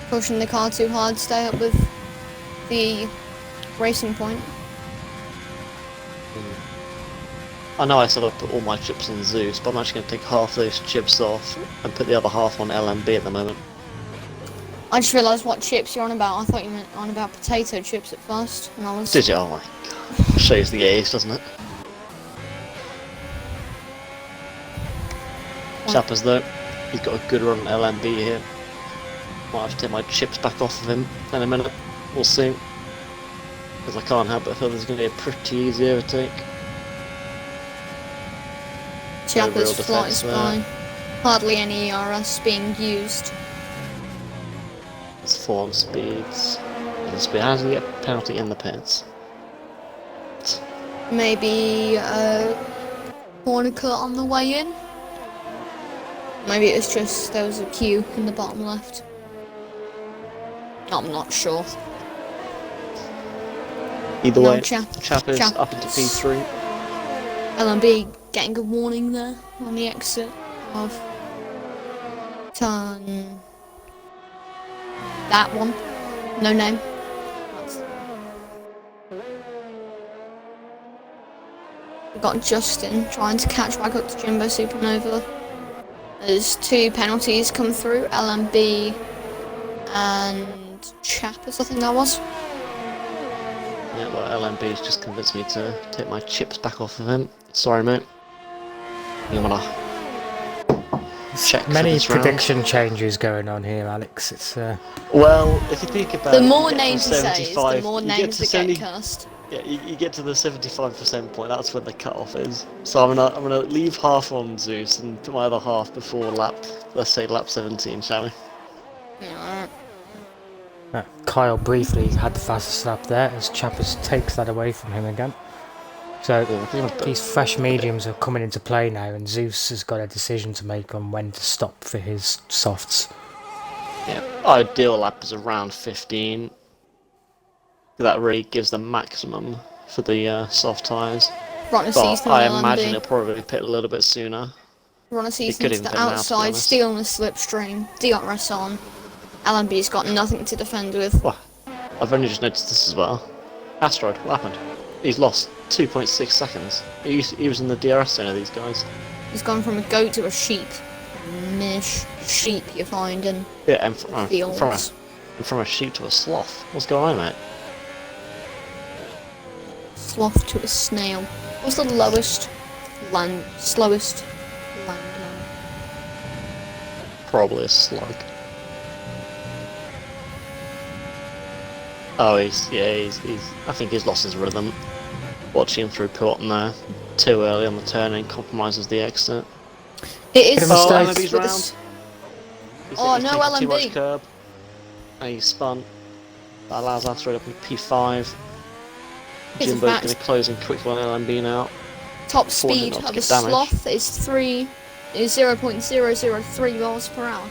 Pushing the car too hard, stay up with the racing point. I know I said I'd put all my chips in Zeus, but I'm actually going to take half those chips off and put the other half on LMB at the moment. I just realised what chips you're on about. I thought you meant on about potato chips at first. And I was... Did you? Oh my god. Shows the age, doesn't it? Chappers though, he's got a good run on LMB here. Might have to take my chips back off of him in a minute. We'll see. Because I can't help but feel there's going to be a pretty easy overtake. Chappers real flies defence there. by. Hardly any ERS being used. It's 4 on speeds. How does he get a penalty in the pits? Maybe a corner cut on the way in. Maybe it was just there was a queue in the bottom left. I'm not sure. Either No, way, Chappers up into P3. LMB getting a warning there on the exit of turn. That one. No name. We've got Justin trying to catch back up to Jimbo Supernova. There's 2 penalties come through, LMB and Chappers, I think that was. Yeah, well, LMB's just convinced me to take my chips back off of him. Sorry, mate. You wanna check Many for this prediction changes going on here, Alex. It's Well, if you think about The it, more you get to names he says, the 75, more you names to that 70 get cursed. Yeah, you get to the 75% point. That's when the cutoff is. So I'm gonna leave half on Zeus and put my other half before let's say lap 17, shall we? Yeah. Kyle briefly had the fastest lap there as Chappers takes that away from him again. So these fresh mediums are coming into play now, and Zeus has got a decision to make on when to stop for his softs. Yeah, ideal lap is around 15. That really gives the maximum for the soft tyres. Runner But season I on imagine LMB. he'll probably pit a little bit sooner. Runner could season to even the pit now, to be outside, honest. stealing the slipstream, DRS on. LMB's got nothing to defend with. Well, I've only just noticed this as well. Asteroid, what happened? He's lost 2.6 seconds. He was in the DRS zone of these guys. He's gone from a goat to a sheep. Mish sheep you find in Yeah, and fields. from a sheep to a sloth. What's going on, mate? sloth to a snail. What's the slowest landman? Probably a slug. Oh, he's. I think he's lost his rhythm. Watching him through Pilton there, too early on the turning, compromises the exit. It is. Oh, LMB's round. Oh, He's no taken too LMB. much curb. And he's spun. That allows Asteroid up in P5. Here's a Jimbo's fact. going to close in quickly on LMB now. Top Forcing speed not to of a get damage. sloth is 0.003 miles per hour.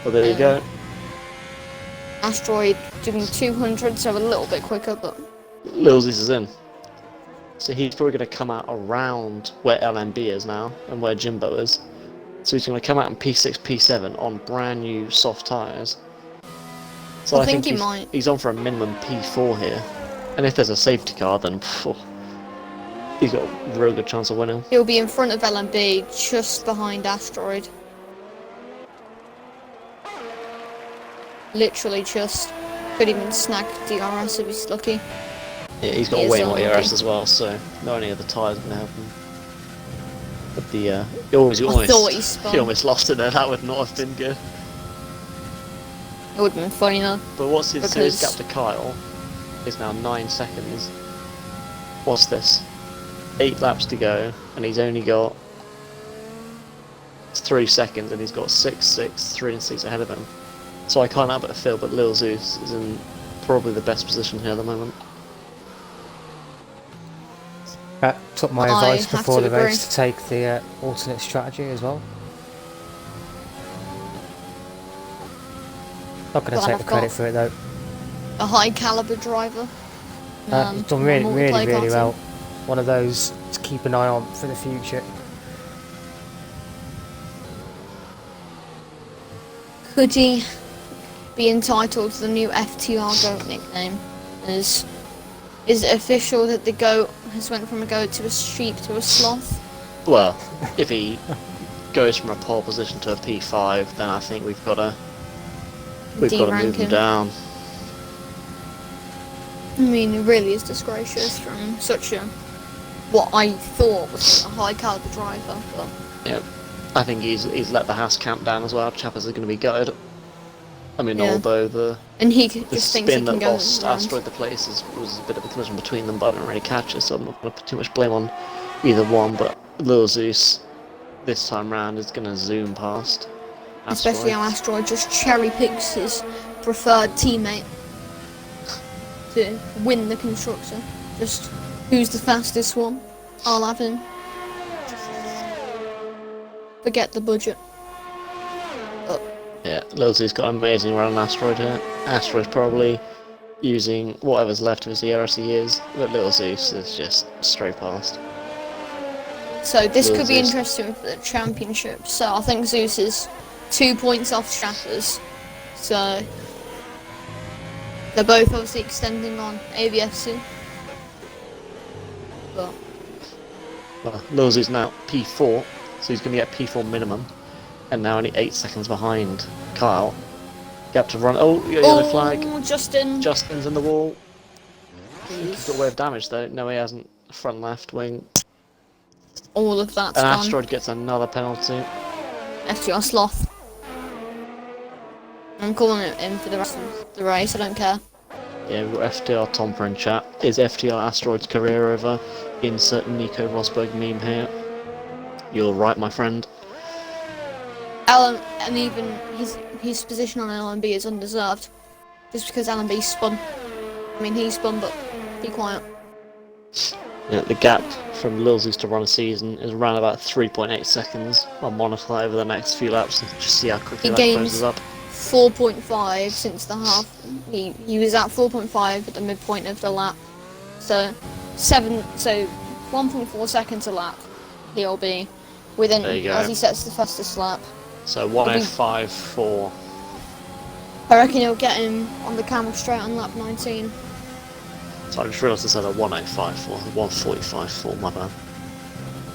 Well, there you go. Asteroid doing 200, so a little bit quicker, but Lil Zeus is in. So he's probably going to come out around where LMB is now and where Jimbo is. So he's going to come out in P6, P7 on brand new soft tyres. So I think he might. He's on for a minimum P4 here. And if there's a safety car, then he's got a real good chance of winning. He'll be in front of LMB, just behind Asteroid. Literally just. Could even snag DRS if he's lucky. Yeah, he's got way more ERS as well, so not only are the tyres going to help him. But he almost lost it there, that would not have been good. It would have been funny though. But what's his gap to Kyle is now 9 seconds. What's this? 8 laps to go, and he's only got 3 seconds, and he's got 6, 3 and 6 ahead of him. So I can't help but feel, but Lil Zeus is in probably the best position here at the moment. Took my advice before the race to take the alternate strategy as well. Not going to take the credit for it though. A high caliber driver. He's done really well. One of those to keep an eye on for the future. Could he be entitled to the new FTR GOAT nickname? Is it official that the GOAT has went from a goat to a sheep to a sloth? Well, if he goes from a pole position to a P5, then I think we've got to move him down. I mean, it really is disgracious from such a what I thought was a high caliber driver. But yeah, I think he's let the Haas camp down as well. Chappers are going to be gutted. I mean, although the spin that lost Asteroid the place was a bit of a collision between them, but I didn't really catch it, so I'm not going to put too much blame on either one. But Lil Zeus this time round is going to zoom past Asteroid. Especially how Asteroid just cherry picks his preferred teammate to win the constructor. Just who's the fastest one? I'll have him. Forget the budget. Yeah, Lil Zeus got amazing run on Asteroid here. Asteroid's probably using whatever's left of his ERS he is, but Lil Zeus is just straight past. So this could be interesting for the championship. So I think Zeus is 2 points off Strappers. So they're both obviously extending on ABFC. But well, Lil Zeus now P4, so he's going to get P4 minimum. And now only 8 seconds behind Kyle. Gap to run. Oh, yellow flag. Justin's in the wall. He's got a way of damage though. No, he hasn't. Front left wing. All of that's and gone. Asteroid gets another penalty. FTR Sloth. I'm calling it in for the rest of the race, I don't care. Yeah, we've got FTR Tomper in chat. Is FTR Asteroid's career over? Insert Nico Rosberg meme here. You're right, my friend. And even his position on LMB is undeserved. Just because LMB spun. I mean, he spun, but be quiet. Yeah, the gap from Lil Zeus to run a season is around about 3.8 seconds. I'll monitor that over the next few laps and just see how quickly that closes up. 4.5 since the half. He was at 4.5 at the midpoint of the lap. So 1.4 seconds a lap. He'll be within as he sets the fastest lap. So 105.4. I reckon he'll get him on the camel straight on lap 19. So I just realised I said a 105.4, 145.4, my bad.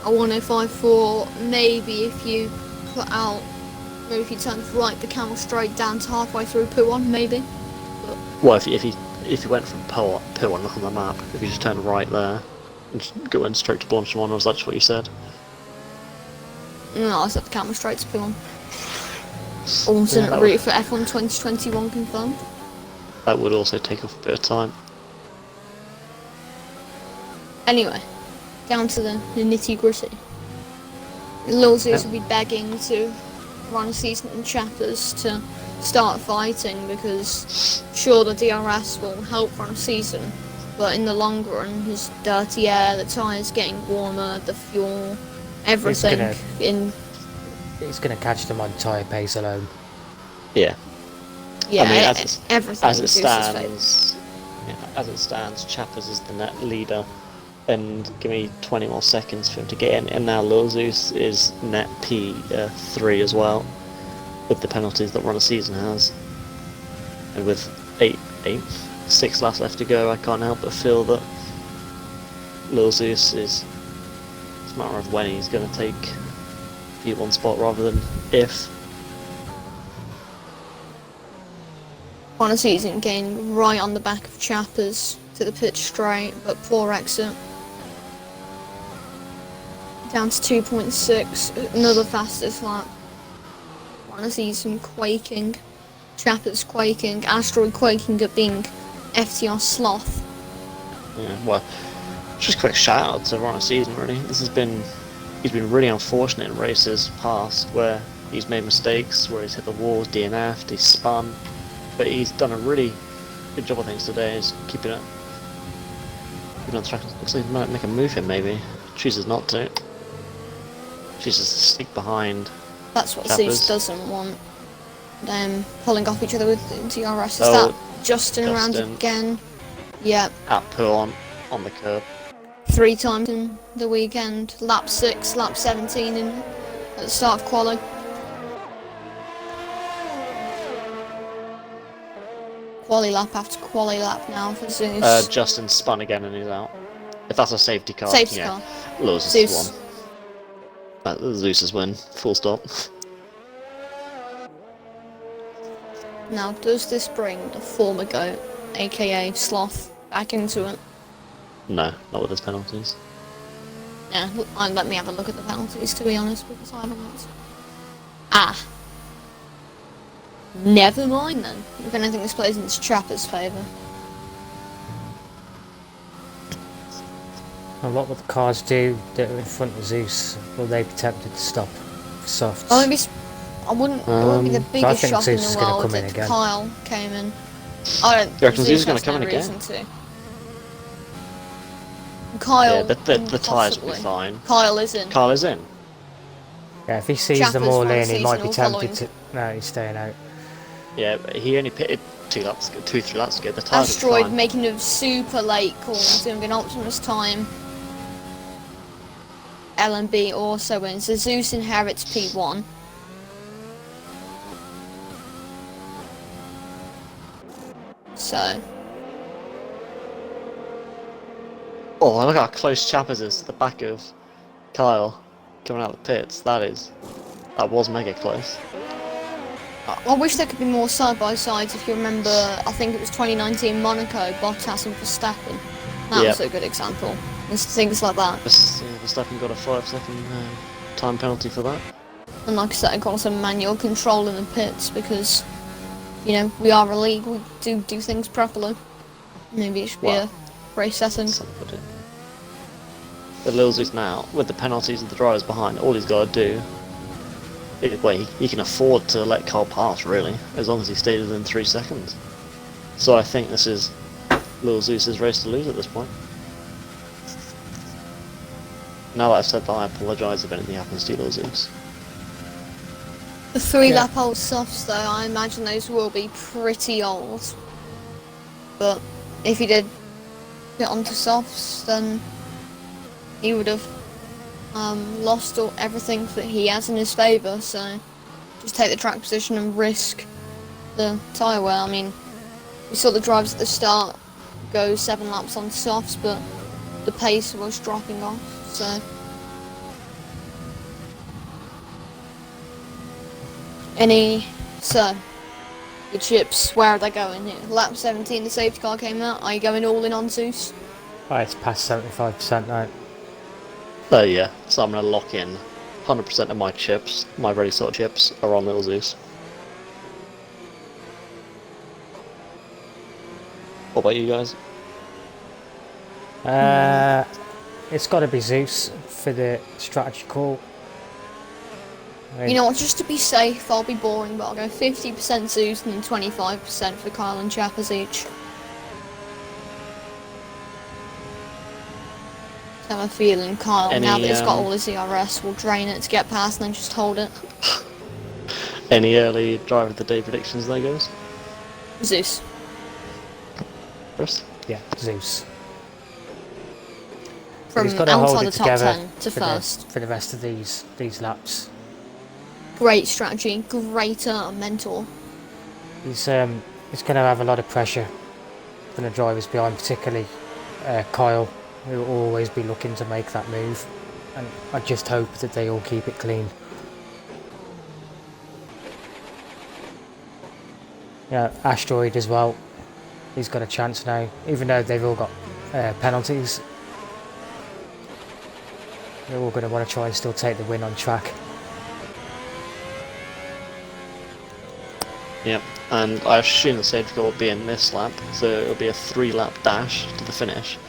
A 105.4, maybe if you if you turn right the camel straight down to halfway through P1, maybe. But well, if he if you went from Pill and look on the map, if you just turn right there and just go in straight to Blanchimont, was that what you said? No, I set the camera straight to Pilon. Alternate route for F1 2021 confirmed. That would also take off a bit of time. Anyway, down to the nitty gritty. Lil Zeus will be begging to run a season in Chappers to start fighting because sure the DRS will help run a season, but in the long run, his dirty air, the tyres getting warmer, the fuel, everything It's gonna catch them on tyre pace alone. Yeah. Yeah, I mean, everything as it stands, Chappers is the net leader, and give me 20 more seconds for him to get in. And now Lil Zeus is net P3 as well, with the penalties that Run a Season has. And with 6 laps left to go, I can't help but feel that Lil Zeus is. It's a matter of when he's going to take P1 spot rather than if. On a season gain right on the back of Chappers to the pitch straight, but poor exit. Down to 2.6, another fastest lap. On a season quaking, Chappers quaking, Asteroid quaking at being FTR sloth. Yeah, well, just a quick shout out to Run a Season really. He's been really unfortunate in races past where he's made mistakes, where he's hit the walls, DNF'd, he's spun. But he's done a really good job of things today, is keeping it on track. Looks like he might make a move here maybe. Chooses not to. Chooses to stick behind. That's what Chappers. Zeus doesn't want. Them pulling off each other with the DRS. Is that Justin around again? Yep. At pull on the curb. 3 times in the weekend. Lap 6, lap 17 at the start of quali. Quali lap after quali lap now for Zeus. Justin spun again and he's out. If that's a safety car, Safety yeah. car. Lewis Zeus. won. Zeus's win. Full stop. Now, does this bring the former GOAT, aka Sloth, back into it? No, not with his penalties. Yeah, let me have a look at the penalties to be honest, because I haven't looked. Ah. Never mind then. If anything, this plays into Chappers' favour. And what will the cars do that are in front of Zeus? Will they be tempted to stop for softs? I wouldn't. It wouldn't be the I biggest think shock in Zeus is the gonna world come in if again. Kyle came in. I don't. You reckon Zeus is going gonna come in again? To. Kyle. Yeah, the tyres will be possibly. fine. Kyle is in. Kyle is in. Yeah, if he sees Chappers them all won the in, he might season be or tempted following. to. No, he's staying out. Yeah, but he only pitted 3 laps ago. The tyres are Asteroid fine. making a super late call, doing an Optimus time. LMB also wins. So Zeus inherits P1. So. Oh, look how close Chappers is to the back of Kyle coming out of the pits. That was mega close. I wish there could be more side-by-sides. If you remember, I think it was 2019 Monaco, Bottas and Verstappen. That was a good example. There's things like that. Verstappen got a 5-second time penalty for that. And like I said, I got some manual control in the pits because, you know, we are a league. We do things properly. Maybe it should be a race setting. But Lil Zeus now, with the penalties and the drivers behind, all he's got to do. He can afford to let Cole pass, really, as long as he stays within 3 seconds. So I think this is Lil Zeus's race to lose at this point. Now that I've said that, I apologise if anything happens to Lil Zeus. The 3-lap old softs, though, I imagine those will be pretty old. But if he did get onto softs, then he would have lost everything that he has in his favour, so just take the track position and risk the tyre wear. I mean, we saw the drivers at the start go 7 laps on softs, but the pace was dropping off, so. Your chips, where are they going here? Lap 17, the safety car came out. Are you going all in on Zeus? Oh, it's past 75% now. So yeah, so I'm going to lock in 100% of my chips, my ready sort chips, are on Little Zeus. What about you guys? It's got to be Zeus for the strategy call. You know what, just to be safe, I'll be boring, but I'll go 50% Zeus and 25% for Kyle and Chappers each. I have a feeling Kyle, now that he's got all his ERS, will drain it to get past and then just hold it. Any early driver of the day predictions there goes? Zeus. Chris? Yeah, Zeus. From He's got to hold outside it the top together 10 to first. for the rest of these laps. Great strategy, great mentor. He's going to have a lot of pressure from the drivers behind, particularly Kyle, who will always be looking to make that move. And I just hope that they all keep it clean. Yeah, Asteroid as well. He's got a chance now, even though they've all got penalties. They're all going to want to try and still take the win on track. Yep, and I assume the safety car will be in this lap, so it'll be a 3-lap dash to the finish.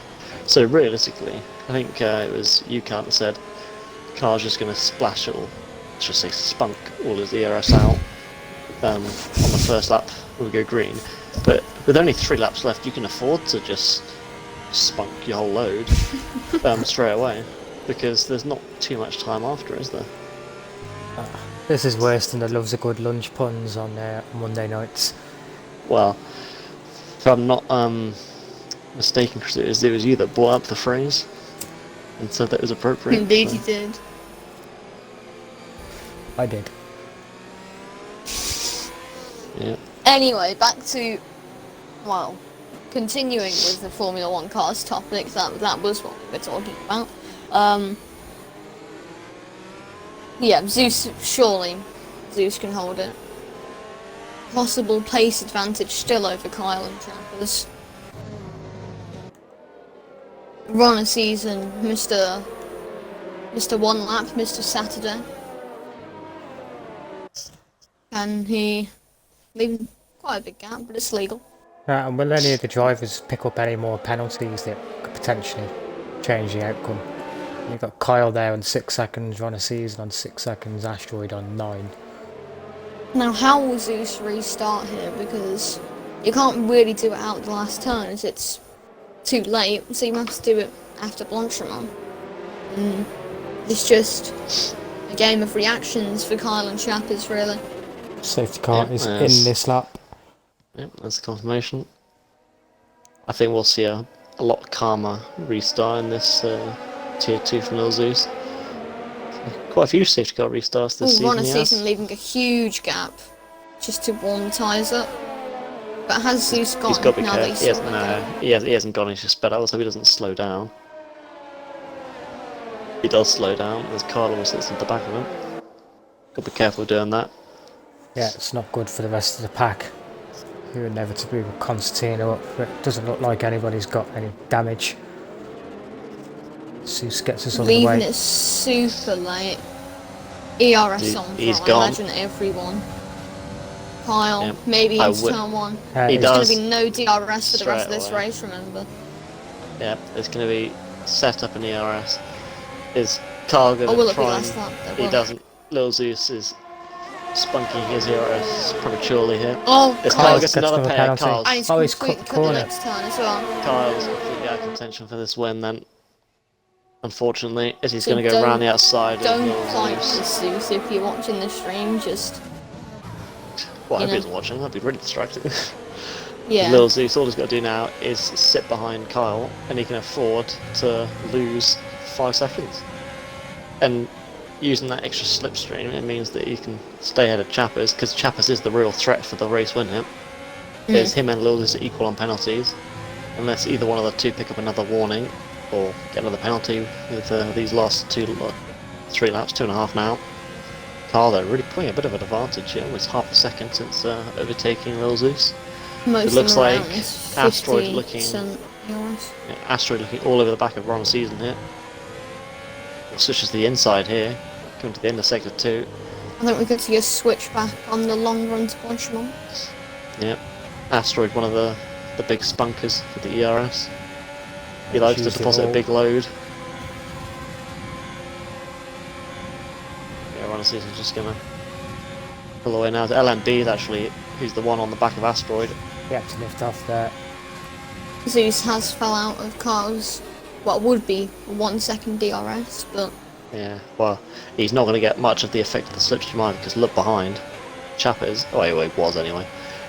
So realistically, I think it was you, Carl, that said Carl's just going to splash it all, let's just say spunk all his ERS out on the first lap when we go green. But with only 3 laps left, you can afford to just spunk your whole load straight away, because there's not too much time after, is there? This is worse than the Loves a Good Lunch puns on Monday nights. Well, if I'm not mistaken, Chris, it was you that brought up the phrase and said that it was appropriate. Indeed, so. you did. I did. Yeah. Anyway, back to, well, continuing with the Formula 1 cars topic, that was what we were talking about. Yeah, Zeus, surely Zeus can hold it. Possible pace advantage still over Kyle and Trappers. Run a season, Mr. One Lap, Mr. Saturday. Can he leave quite a big gap, but it's legal. And will any of the drivers pick up any more penalties that could potentially change the outcome? You've got Kyle there on 6 seconds, Run a Season on 6 seconds, Asteroid on 9. Now, how will Zeus restart here? Because you can't really do it out the last turn, as it's too late, so you must do it after Blanchimont. It's just a game of reactions for Kyle and Chappers, really. Safety car is in this lap. Yep, that's the confirmation. I think we'll see a lot calmer restart in this Tier 2 from Lil Zeus. Quite a few safety car restarts this season. Run a season leaving a huge gap just to warm the tyres up. But has Zeus gone? He's got to be now careful. He hasn't gone, he's just sped out, so he doesn't slow down. He does slow down, there's Carl who sits at the back of him. Got to be careful doing that. Yeah, it's not good for the rest of the pack, who inevitably will concertina up, but it doesn't look like anybody's got any damage. Zeus gets us on the way. Leaving it super late. ERS on for, I imagine, everyone. Kyle, maybe into turn 1. There's going to be no DRS for the rest of this race, remember. Yeah, there's going to be set up an ERS. Is Kyle going to try and... He doesn't. Lil Zeus is spunking his ERS prematurely here. Oh, Kyle gets another pair. He's cut the corner. Next turn as well. Kyle's completely out of contention for this win then. Unfortunately, as he's going to go around the outside. Don't fight with Zeus if you're watching the stream, just... Well, if he's watching, that'd be really distracting. Yeah. Lil Zeus, all he's got to do now is sit behind Kyle, and he can afford to lose 5 seconds. And using that extra slipstream, it means that he can stay ahead of Chappers, because Chappers is the real threat for the race win here. There's him and Lil Zeus are equal on penalties, unless either one of the two pick up another warning, or get another penalty with these last 3 laps, 2.5 now. Carl though really putting a bit of an advantage here, almost half a second since overtaking Lil Zeus. Most It looks of them like around Asteroid 50% looking, yours. yeah, Asteroid looking all over the back of Ron Season here. We'll switch to the inside here, coming to the end of sector 2. I think we get to get a switch back on the long run to Bonchemont. Yep, Asteroid, one of the big spunkers for the ERS. He likes to Used it deposit a all. big load. Yeah, Ron Season's just gonna pull away now. LMB is actually who's the one on the back of Asteroid. He had to lift off there. Zeus has fell out of Carl's, what would be 1 second DRS, but Yeah, well, he's not going to get much of the effect of the slipstream either, because look behind. Chappers, oh wait, it was anyway,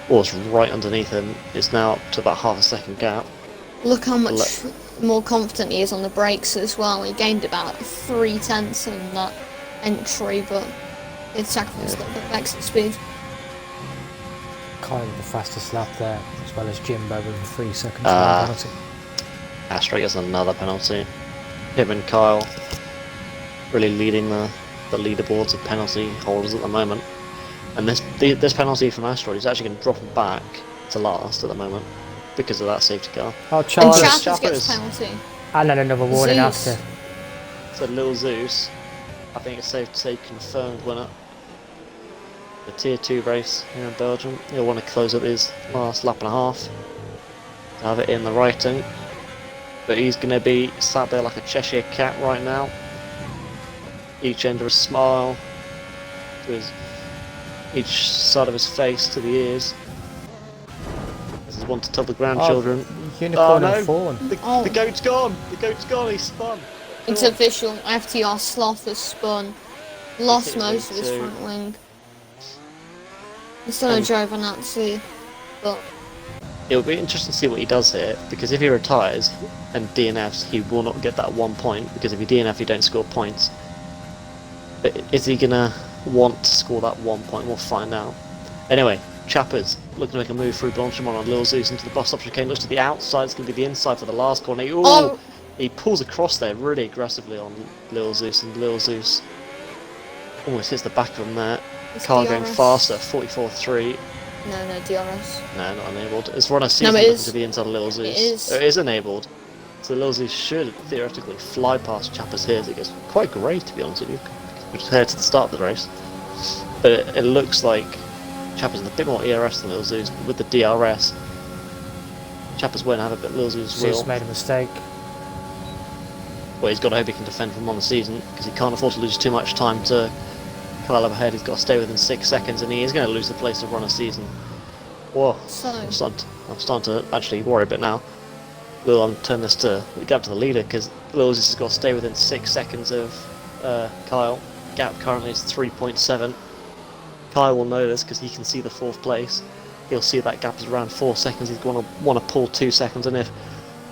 was right underneath him. It's now up to about half a second gap. look how much more confident he is on the brakes as well. He gained about 3/10 in that entry, but it sacrificed a little bit of exit speed. Kind of the fastest lap there, as well as Jimbo with a 3 second time penalty. Asteroid gets another penalty. Him and Kyle really leading the leaderboards of penalty holders at the moment. And this penalty from Asteroid is actually going to drop him back to last at the moment because of that safety car. Oh, And Charles. Chappers gets a penalty. And then another warning Zeus. after. So Lil Zeus, I think it's safe to say, confirmed winner. The tier 2 race here in Belgium. He'll want to close up his last lap and a half to have it in the writing. But he's going to be sat there like a Cheshire cat right now. Each end of a smile to his, each side of his face to the ears. This is one to tell the grandchildren. Unicorn Oh, no. and fawn. The goat's gone! The goat's gone, he's spun! It's official. FTR Sloth has spun. Lost hit most of his too. front wing. He's still a driver Nazi, but It'll be interesting to see what he does here, because if he retires and DNFs, he will not get that 1 point, because if you DNF, you don't score points. But is he gonna want to score that 1 point? We'll find out. Anyway, Chappers looking to make a move through Blanchimont on Lil Zeus into the bus stop chicane. Looks to the outside, it's going to be the inside for the last corner. He pulls across there really aggressively on Lil Zeus, and Lil Zeus almost hits the back of him there. it's Car DRS. going faster, 44.3. No, DRS. No, not enabled. It's Runner Season it looking is. to be inside Lil Zeus. It is. It is enabled. So Lil Zeus should theoretically fly past Chappers here. So it gets quite great, to be honest with you, compared to the start of the race. But it looks like Chappers has a bit more ERS than Lil Zeus, but with the DRS, Chappers won't have it, but Lil Zeus will. Zeus made a mistake. Well, he's got to hope he can defend from on the season, because he can't afford to lose too much time to Kyle up ahead. He's got to stay within 6 seconds, and he is going to lose the place to Runner Season. Whoa, So I'm starting to actually worry a bit now. We'll turn this to the gap to the leader, because Lil Zeus has got to stay within 6 seconds of Kyle. Gap currently is 3.7. Kyle will know this because he can see the 4th place. He'll see that gap is around 4 seconds. He's going to want to pull 2 seconds, and if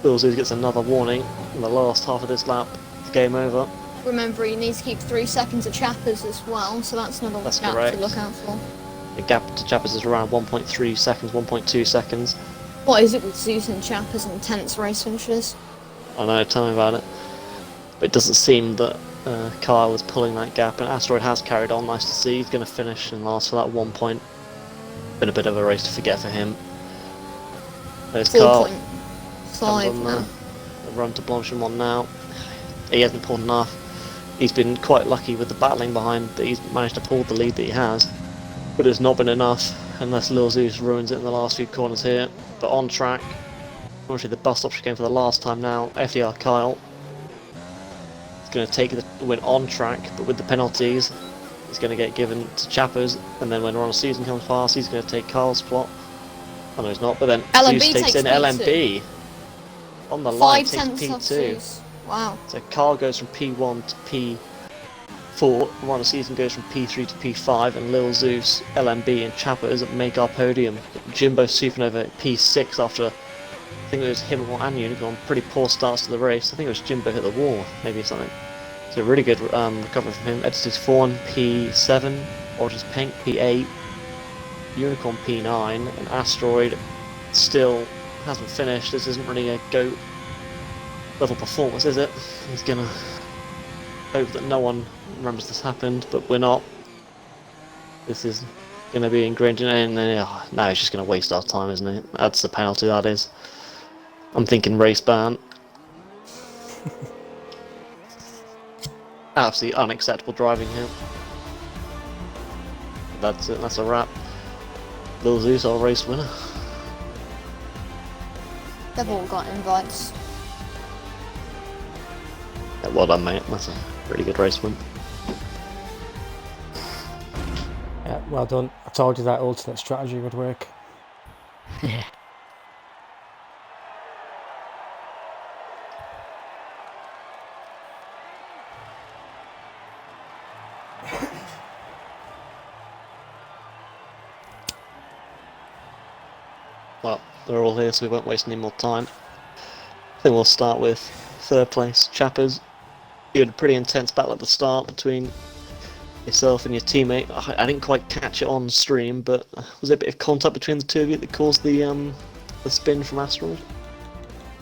Lil Zeus gets another warning in the last half of this lap, it's game over. remember, he needs to keep 3 seconds of Chappers as well, so that's another That's gap correct. to look out for. The gap to Chappers is around 1.3 seconds, 1.2 seconds. What is it with Zeus and Chappers and tense race finishes? I know, tell me about it. But it doesn't seem that Kyle is pulling that gap, and Asteroid has carried on. Nice to see. He's going to finish and last for that 1 point. Been a bit of a race to forget for him. There's Kyle. 4.5 Comes on now. the run to Blanchimont now. He hasn't pulled enough. He's been quite lucky with the battling behind that he's managed to pull the lead that he has. But it's not been enough unless Lil Zeus ruins it in the last few corners here. But on track, obviously the bus stop chicane for the last time now. FTR Kyle is going to take the win on track, but with the penalties, he's going to get given to Chappers. And then when Ron Season comes past, he's going to take Kyle's spot. Oh no, he's not. But then LMB Zeus takes takes in P2. LMB on the line, 5 takes tenths off P2. Zeus. Wow. So Kyle goes from P1 to P4, Runner Season goes from P3 to P5, and Lil Zeus, LMB and Chappers make our podium. Jimbo Supernova at P6 after, I think it was him and Unicorn, pretty poor starts to the race. I think it was Jimbo hit the wall, maybe something. So really good recovery from him. Editor's Fawn P7, Origins Pink P8, Unicorn P9, and Asteroid still hasn't finished. This isn't really a GOAT level performance, is it? He's gonna hope that no one remembers this happened, but we're not. this is going to be ingrained in it, and then now it's just going to waste our time, isn't it? That's the penalty, that is. I'm thinking race ban. Absolutely unacceptable driving here. That's it, that's a wrap. Lil Zeus, our race winner. They've all got invites. Yeah, well done, mate. That's a really good race win. Yeah, well done. I told you that alternate strategy would work. Yeah. Well, they're all here, so we won't waste any more time. I think we'll start with third place, Chappers. You had a pretty intense battle at the start between yourself and your teammate. I didn't quite catch it on stream, but was there a bit of contact between the two of you that caused the spin from Asteroid?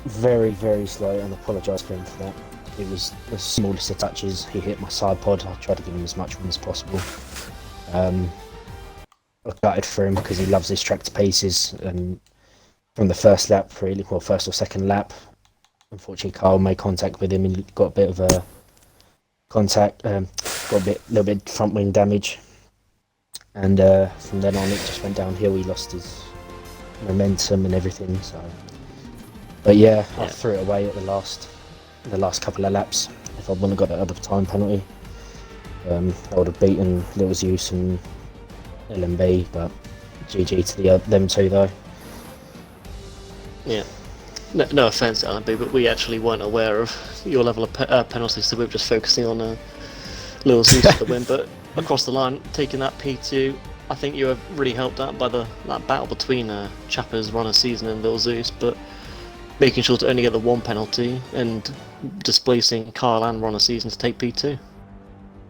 Very, very slow, and I apologise for him for that. It was the smallest of touches. He hit my side pod. I tried to give him as much room as possible. I gutted for him because he loves his track to pieces, and from the first lap, really, well, first or second lap, unfortunately Kyle made contact with him and got a bit of a contact, got a little bit front wing damage, and from then on it just went downhill. He lost his momentum and everything. So, but yeah, I threw it away at the last couple of laps. If I wouldn't have got that other time penalty, I would have beaten Little Zeus and LMB, but GG to them two though. Yeah. No offence, LMB, but we actually weren't aware of your level of penalties, so we were just focusing on Lil Zeus for the win. But across the line, taking that P2, I think you were really helped out by that battle between Chappers, Runner Season, and Lil Zeus, but making sure to only get the one penalty and displacing Kyle and Runner Season to take P2.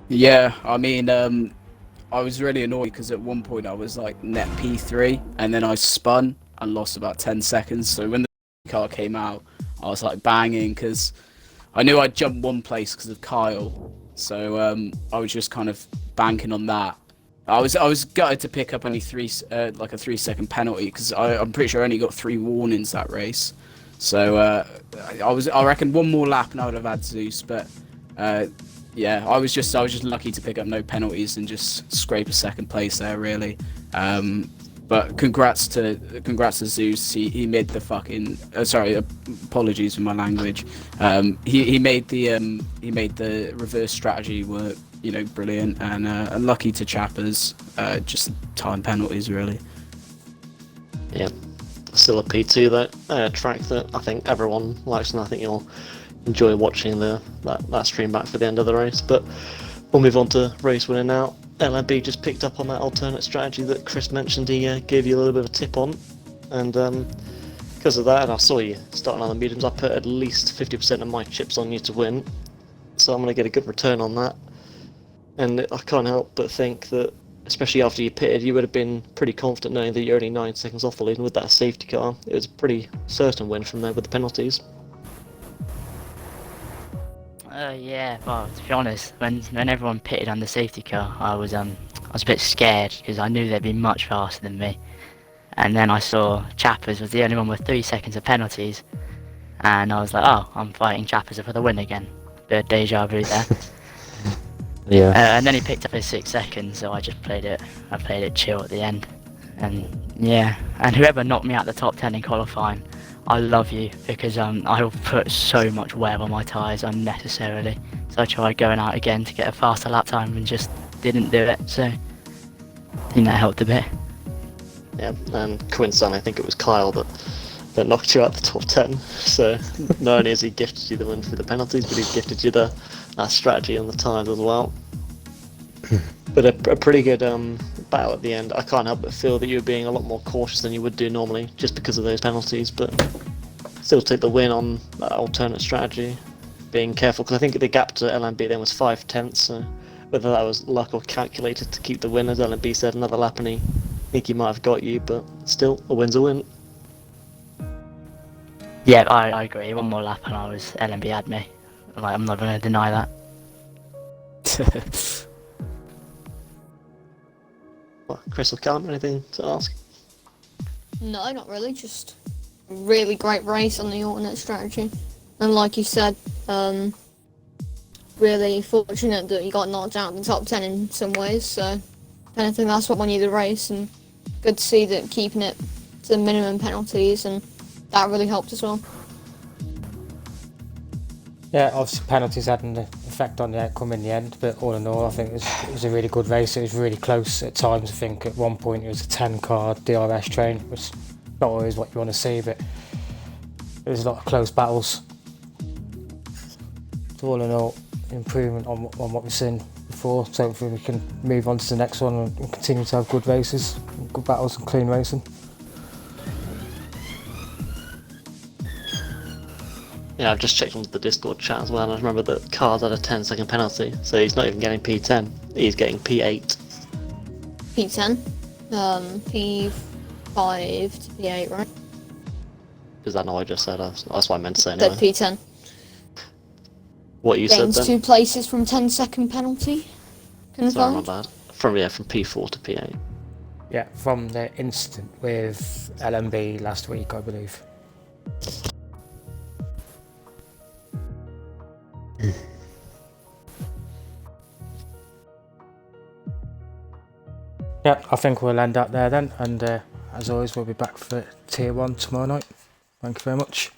Yeah, I mean, I was really annoyed because at one point I was like net P3, and then I spun and lost about 10 seconds. So when the car came out, I was like banging because I knew I'd jumped one place because of Kyle. So I was just kind of banking on that. I was gutted to pick up only like a 3-second penalty because I'm pretty sure I only got 3 warnings that race. So I reckon one more lap and I would have had Zeus, but yeah, I was just lucky to pick up no penalties and just scrape a second place there, really. But congrats to Zeus. He made the fucking sorry, apologies for my language. He made the reverse strategy work, you know, brilliant, and lucky to Chappers, just time penalties really. Yeah, still a P2 though, track that I think everyone likes, and I think you'll enjoy watching that stream back for the end of the race. But we'll move on to race winner now. LMB just picked up on that alternate strategy that Chris mentioned. He gave you a little bit of a tip on, and because of that, and I saw you starting on the mediums, I put at least 50% of my chips on you to win, so I'm going to get a good return on that. And I can't help but think that, especially after you pitted, you would have been pretty confident knowing that you're only 9 seconds off the lead, and with that safety car, it was a pretty certain win from there with the penalties. Yeah, well, to be honest, when everyone pitted on the safety car, I was a bit scared because I knew they'd be much faster than me. And then I saw Chappers was the only one with 3 seconds of penalties, and I was like, oh, I'm fighting Chappers for the win again. Bit of deja vu there. Yeah. And then he picked up his 6 seconds, so I just played it chill at the end. And yeah, and whoever knocked me out the top 10 in qualifying, I love you, because I put so much wear on my tyres unnecessarily. So I tried going out again to get a faster lap time and just didn't do it. So I think that helped a bit. Yeah, and coincidentally, I think it was Kyle that knocked you out the top 10. So not only has he gifted you the win for the penalties, but he's gifted you that strategy on the tyres as well. But a pretty good battle at the end. I can't help but feel that you were being a lot more cautious than you would do normally, just because of those penalties, but still take the win on that alternate strategy. Being careful, because I think the gap to LMB then was 5/10, so whether that was luck or calculated to keep the win, as LMB said, another lap and I think he might have got you, but still, a win's a win. Yeah, I agree. One more lap and LMB had me. Like, I'm not going to deny that. Well, Crystal Callum, anything to ask? No, not really. Just a really great race on the alternate strategy. And like you said, really fortunate that you got knocked out in the top 10 in some ways. So, if anything, that's what won you the race. And good to see that keeping it to the minimum penalties, and that really helped as well. Yeah, obviously penalties had an effect on the outcome in the end, but all in all, I think it was a really good race. It was really close at times. I think at one point it was a 10-car DRS train, which is not always what you want to see, but there was a lot of close battles. So all in all, improvement on what we've seen before. So hopefully we can move on to the next one and continue to have good races, good battles and clean racing. Yeah, I've just checked onto the Discord chat as well, and I remember that Cars had a 10-second penalty, so he's not even getting P10, he's getting P8. P10, P5 to P8, right? Is that not what I just said? That's what I meant to say Said anyway. P10. What you said Gains then? 2 places from 10-second penalty. Sorry, my Confirmed. bad. From P4 to P8. Yeah, from the incident with LMB last week, I believe. Yeah, I think we'll end up there then, and as always, we'll be back for Tier 1 tomorrow night. Thank you very much.